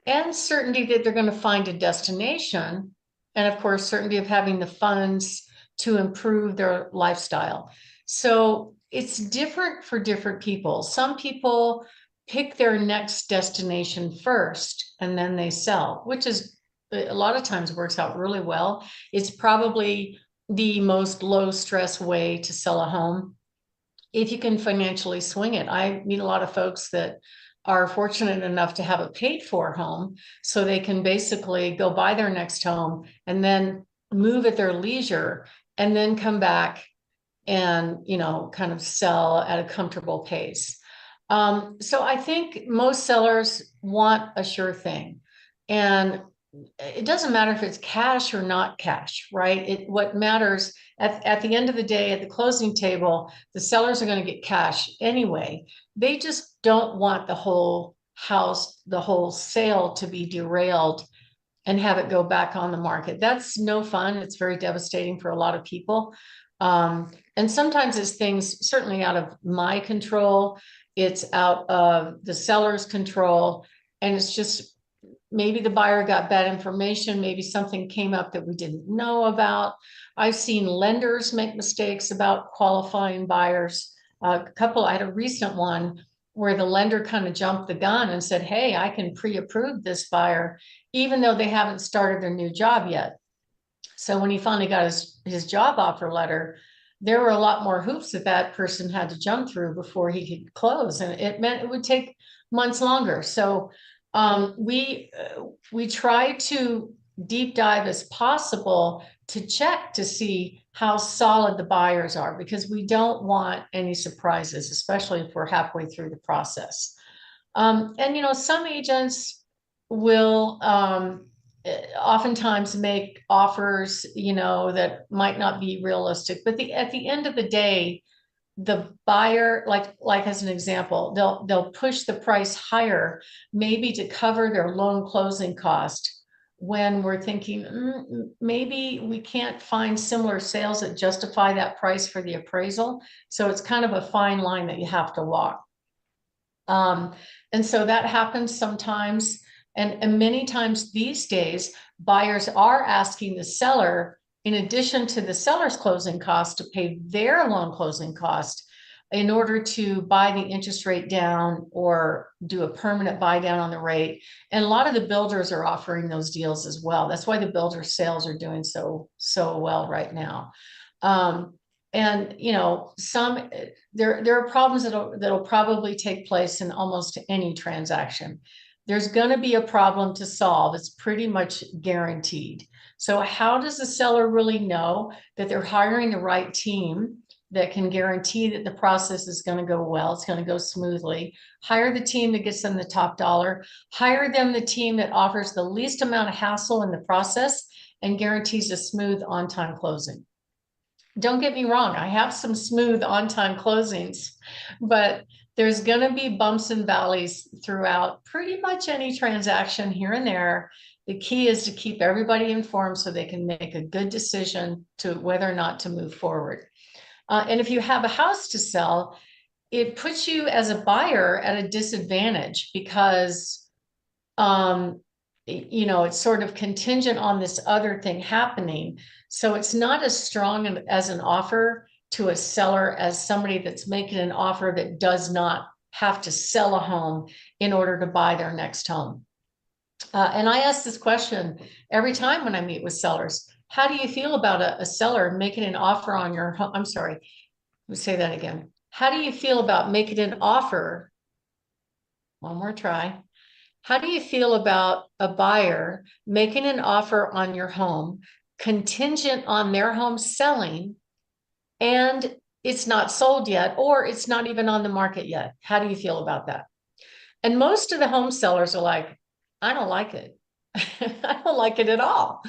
and certainty that they're going to find a destination. And of course, certainty of having the funds to improve their lifestyle. So it's different for different people. Some people pick their next destination first and then they sell, which is a lot of times works out really well. It's probably the most low stress way to sell a home if you can financially swing it. I meet a lot of folks that are fortunate enough to have a paid for home, so they can basically go buy their next home and then move at their leisure and then come back and, you know, kind of sell at a comfortable pace. So I think most sellers want a sure thing. And it doesn't matter if it's cash or not cash, right? What matters at the end of the day, at the closing table, the sellers are going to get cash anyway. They just don't want the whole house, the whole sale to be derailed and have it go back on the market. That's no fun. It's very devastating for a lot of people. And sometimes it's things certainly out of my control. It's out of the seller's control. And it's just maybe the buyer got bad information. Maybe something came up that we didn't know about. I've seen lenders make mistakes about qualifying buyers. I had a recent one where the lender kind of jumped the gun and said, hey, I can pre-approve this buyer, even though they haven't started their new job yet. So when he finally got his job offer letter, there were a lot more hoops that person had to jump through before he could close. And it meant it would take months longer. So we try to deep dive as possible to check to see how solid the buyers are, because we don't want any surprises, especially if we're halfway through the process. And some agents will oftentimes make offers, that might not be realistic, but at the end of the day, the buyer, like as an example, they'll push the price higher, maybe to cover their loan closing cost, when we're thinking maybe we can't find similar sales that justify that price for the appraisal. So it's kind of a fine line that you have to walk. And so that happens sometimes. And many times these days, buyers are asking the seller, in addition to the seller's closing cost, to pay their loan closing cost in order to buy the interest rate down or do a permanent buy down on the rate. And a lot of the builders are offering those deals as well. That's why the builder sales are doing so well right now. And there are problems that'll probably take place in almost any transaction. There's going to be a problem to solve. It's pretty much guaranteed. So how does the seller really know that they're hiring the right team that can guarantee that the process is going to go well, it's going to go smoothly? Hire the team that gets them the top dollar. Hire them the team that offers the least amount of hassle in the process and guarantees a smooth on-time closing. Don't get me wrong, I have some smooth on-time closings, but there's going to be bumps and valleys throughout pretty much any transaction here and there. The key is to keep everybody informed so they can make a good decision to whether or not to move forward. And if you have a house to sell, it puts you as a buyer at a disadvantage, because it's sort of contingent on this other thing happening. So it's not as strong as an offer to a seller as somebody that's making an offer that does not have to sell a home in order to buy their next home. And I ask this question every time when I meet with sellers. How do you feel about a seller making an offer on your home? I'm sorry, let me say that again. How do you feel about making an offer? One more try. How do you feel about a buyer making an offer on your home contingent on their home selling, and it's not sold yet, or it's not even on the market yet? How do you feel about that? And most of the home sellers are like, I don't like it. I don't like it at all.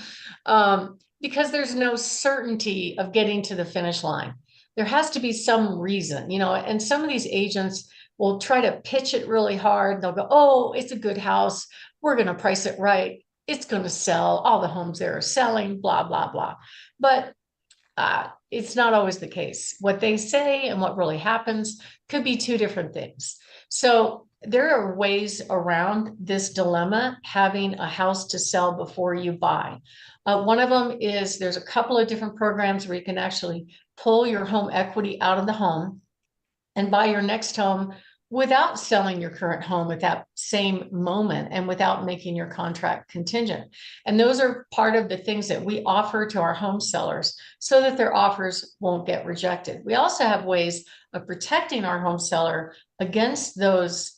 Because there's no certainty of getting to the finish line. There has to be some reason, and some of these agents will try to pitch it really hard. They'll go, oh, it's a good house. We're going to price it right. It's going to sell. All the homes there are selling, blah, blah, blah. But it's not always the case. What they say and what really happens could be two different things. So there are ways around this dilemma, having a house to sell before you buy. One of them is there's a couple of different programs where you can actually pull your home equity out of the home and buy your next home without selling your current home at that same moment and without making your contract contingent. And those are part of the things that we offer to our home sellers so that their offers won't get rejected. We also have ways of protecting our home seller against those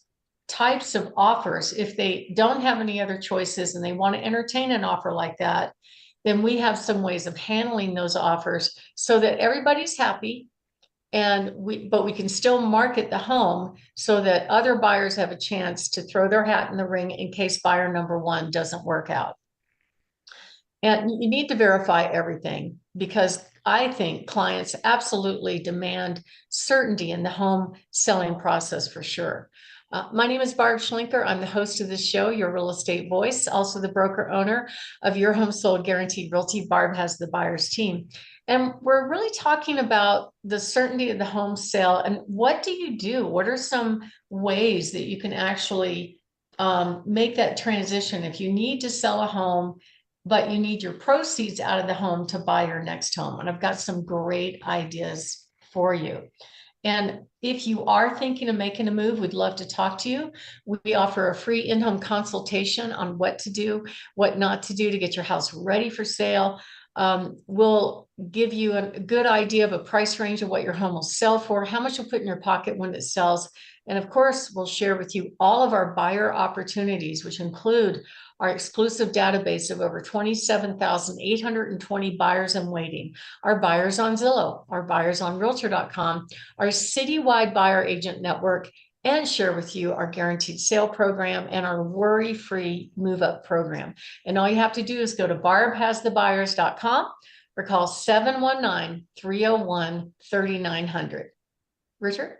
types of offers. If they don't have any other choices and they want to entertain an offer like that, then we have some ways of handling those offers so that everybody's happy. But we can still market the home so that other buyers have a chance to throw their hat in the ring in case buyer number one doesn't work out. And you need to verify everything, because I think clients absolutely demand certainty in the home selling process for sure. My name is Barb Schlinker. I'm the host of this show, Your Real Estate Voice, also the broker owner of Your Home Sold Guaranteed Realty. Barb has the buyer's team. And we're really talking about the certainty of the home sale. And what do you do? What are some ways that you can actually make that transition if you need to sell a home, but you need your proceeds out of the home to buy your next home? And I've got some great ideas for you. And if you are thinking of making a move, we'd love to talk to you. We offer a free in-home consultation on what to do, what not to do to get your house ready for sale. We'll give you a good idea of a price range of what your home will sell for, how much you'll put in your pocket when it sells. And of course, we'll share with you all of our buyer opportunities, which include our exclusive database of over 27,820 buyers in waiting, our buyers on Zillow, our buyers on Realtor.com, our citywide buyer agent network, and share with you our guaranteed sale program and our worry-free move-up program. And all you have to do is go to barbhasthebuyers.com or call 719-301-3900. Richard?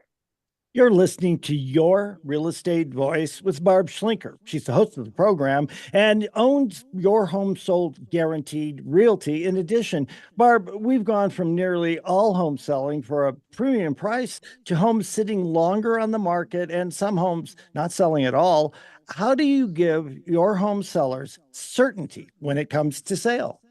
You're listening to Your Real Estate Voice with Barb Schlinker. She's the host of the program and owns Your Home Sold Guaranteed Realty. In addition, Barb, we've gone from nearly all home selling for a premium price to homes sitting longer on the market and some homes not selling at all. How do you give your home sellers certainty when it comes to sale?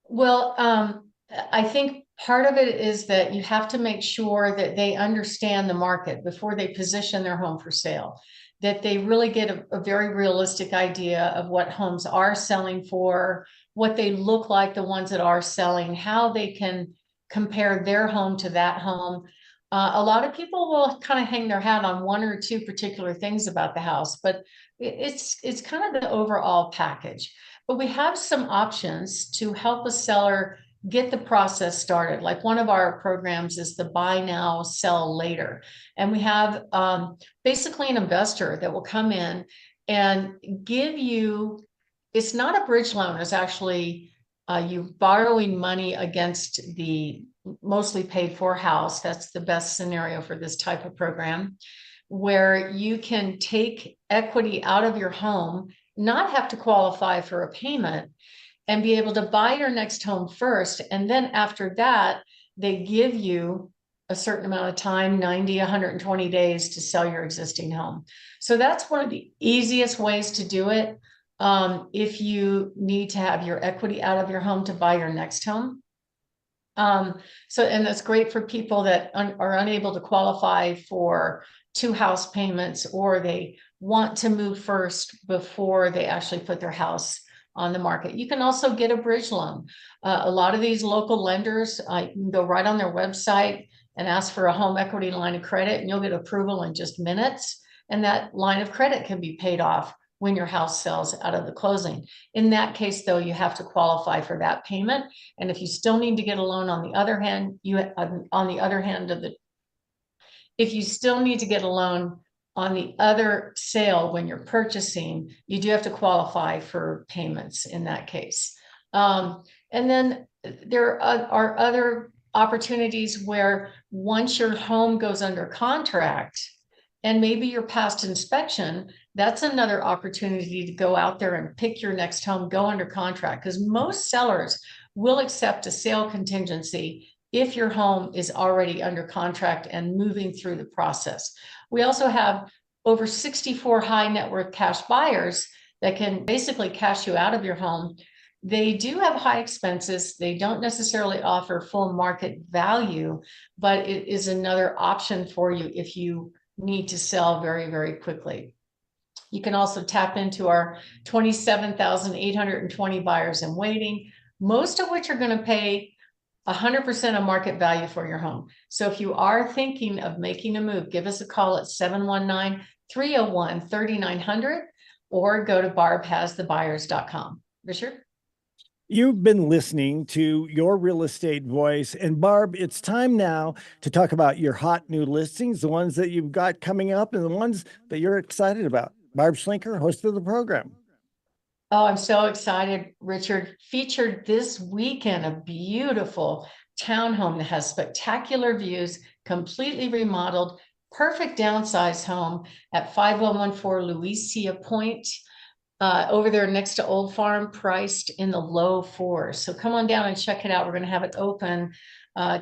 Well, I think part of it is that you have to make sure that they understand the market before they position their home for sale, that they really get a very realistic idea of what homes are selling for, what they look like, the ones that are selling, how they can compare their home to that home. A lot of people will kind of hang their hat on one or two particular things about the house, but it's kind of the overall package. But we have some options to help a seller get the process started. Like one of our programs is the buy now, sell later. And we have basically an investor that will come in and give you, it's not a bridge loan, it's actually you borrowing money against the mostly paid for house. That's the best scenario for this type of program, where you can take equity out of your home, not have to qualify for a payment, and be able to buy your next home first. And then after that, they give you a certain amount of time, 90, 120 days to sell your existing home. So that's one of the easiest ways to do it. If you need to have your equity out of your home to buy your next home. And that's great for people that are unable to qualify for 2 house payments, or they want to move first before they actually put their house on the market. You can also get a bridge loan. A lot of these local lenders, you can go right on their website and ask for a home equity line of credit, and you'll get approval in just minutes. And that line of credit can be paid off when your house sells out of the closing. In that case, though, you have to qualify for that payment. And if you still need to get a loan on the other hand, if you still need to get a loan on the other sale when you're purchasing, you do have to qualify for payments in that case. And then there are other opportunities where once your home goes under contract and maybe your past inspection, that's another opportunity to go out there and pick your next home, go under contract, because most sellers will accept a sale contingency if your home is already under contract and moving through the process. We also have over 64 high net worth cash buyers that can basically cash you out of your home. They do have high expenses. They don't necessarily offer full market value, but it is another option for you if you need to sell very, very quickly. You can also tap into our 27,820 buyers in waiting, most of which are going to pay 100% of market value for your home. So if you are thinking of making a move, give us a call at 719-301-3900 or go to barbhasthebuyers.com. Richard? You've been listening to Your Real Estate Voice. And Barb, it's time now to talk about your hot new listings, the ones that you've got coming up and the ones that you're excited about. Barb Schlinker, host of the program. Oh, I'm so excited, Richard. Featured this weekend, a beautiful townhome that has spectacular views, completely remodeled, perfect downsize home at 5114 Louisa Point, over there next to Old Farm, priced in the low 4s. So come on down and check it out. We're going to have it open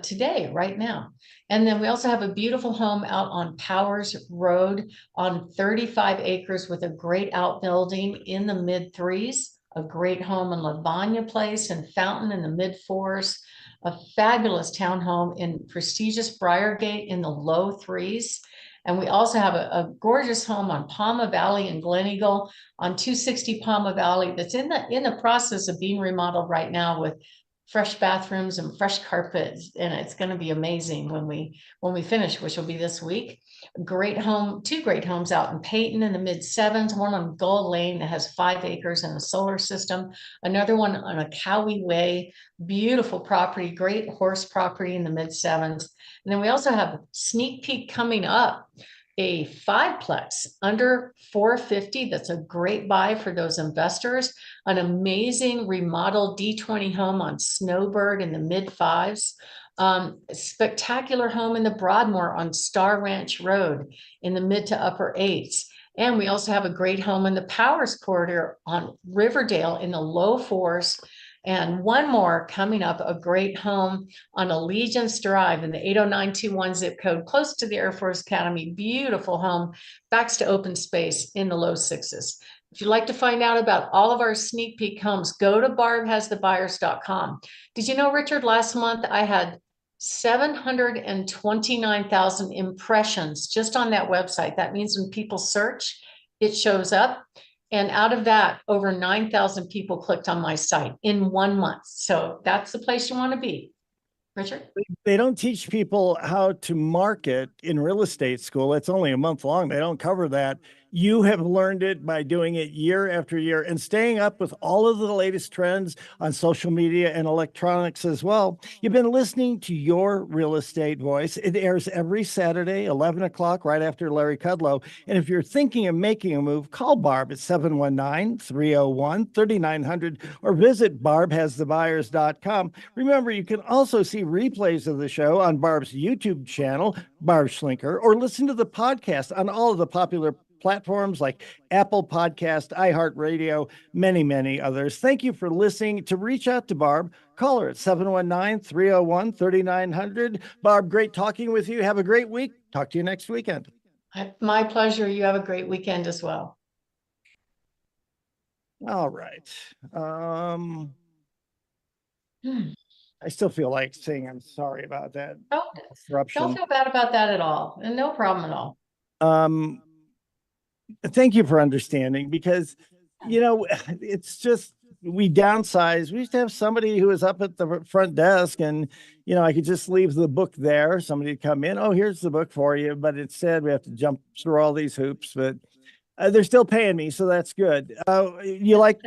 today, right now. And then we also have a beautiful home out on Powers Road on 35 acres with a great outbuilding in the mid 3s, a great home in Lavanya Place and Fountain in the mid 4s, a fabulous townhome in prestigious Briargate in the low 3s. And we also have a gorgeous home on Palma Valley in Glen Eagle on 260 Palma Valley that's in the process of being remodeled right now with fresh bathrooms and fresh carpets, and it's going to be amazing when we finish, which will be this week. Great home, two great homes out in Peyton in the mid-7s, one on Gull Lane that has 5 acres and a solar system, another one on a Cowie Way, beautiful property, great horse property in the mid-7s. And then we also have a sneak peek coming up, a 5-plex under 450. That's a great buy for those investors. An amazing remodeled D20 home on Snowbird in the mid-5s. Spectacular home in the Broadmoor on Star Ranch Road in the mid to upper 8s. And we also have a great home in the Powers Corridor on Riverdale in the low 4s. And one more coming up, a great home on Allegiance Drive in the 80921 zip code, close to the Air Force Academy. Beautiful home, backs to open space in the low 6s. If you'd like to find out about all of our sneak peek homes, go to barbhasthebuyers.com. Did you know, Richard, last month I had 729,000 impressions just on that website. That means when people search, it shows up. And out of that, over 9,000 people clicked on my site in 1 month. So that's the place you want to be. Richard? They don't teach people how to market in real estate school. It's only a month long. They don't cover that. You have learned it by doing it year after year and staying up with all of the latest trends on social media and electronics as well. You've been listening to Your Real Estate Voice. It airs every Saturday, 11 o'clock, right after Larry Kudlow. And if you're thinking of making a move, call Barb at 719-301-3900 or visit barbhasthebuyers.com. Remember, you can also see replays of the show on Barb's YouTube channel, Barb Schlinker, or listen to the podcast on all of the popular platforms like Apple Podcast, iHeartRadio, many, many others. Thank you for listening. To reach out to Barb, call her at 719-301-3900. Barb, great talking with you. Have a great week. Talk to you next weekend. My pleasure. You have a great weekend as well. All right. I still feel like saying I'm sorry about that disruption. Don't feel bad about that at all. And no problem at all. Thank you for understanding, because, you know, it's just, we downsized. We used to have somebody who was up at the front desk and, you know, I could just leave the book there. Somebody would come in, oh, here's the book for you. But instead we have to jump through all these hoops, but they're still paying me, so that's good. You like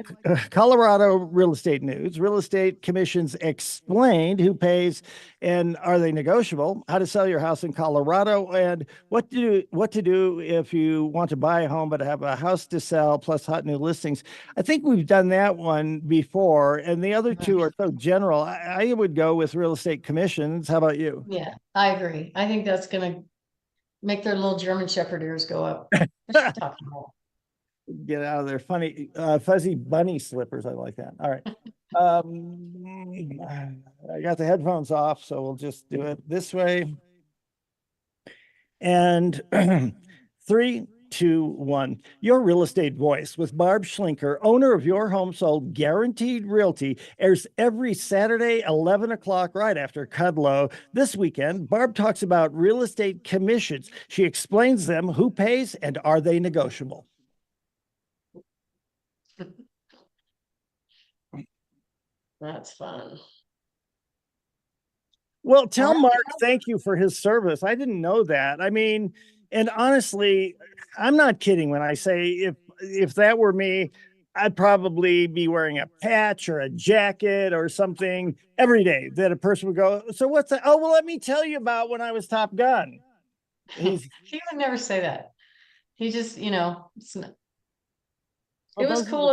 Colorado real estate news, real estate commissions explained, who pays and are they negotiable, how to sell your house in Colorado, and what to do if you want to buy a home but have a house to sell plus hot new listings. I think we've done that one before, and the other two are so general. I would go with real estate commissions. How about you? Yeah, I agree. I think that's going to make their little German Shepherd ears go up. Get out of there. Funny, fuzzy bunny slippers. I like that. All right. I got the headphones off, so we'll just do it this way. And 3, 2, 1. Your Real Estate Voice with Barb Schlinker, owner of Your Home Sold Guaranteed Realty, airs every Saturday, 11 o'clock, right after Kudlow. This weekend, Barb talks about real estate commissions. She explains them, who pays, and are they negotiable? That's fun. Well, tell Mark thank you for his service. I didn't know that. I mean, and honestly, I'm not kidding when I say if that were me, I'd probably be wearing a patch or a jacket or something every day that a person would go, so what's that? Oh, well, let me tell you about when I was Top Gun. He would never say that. He just, you know, it was cool.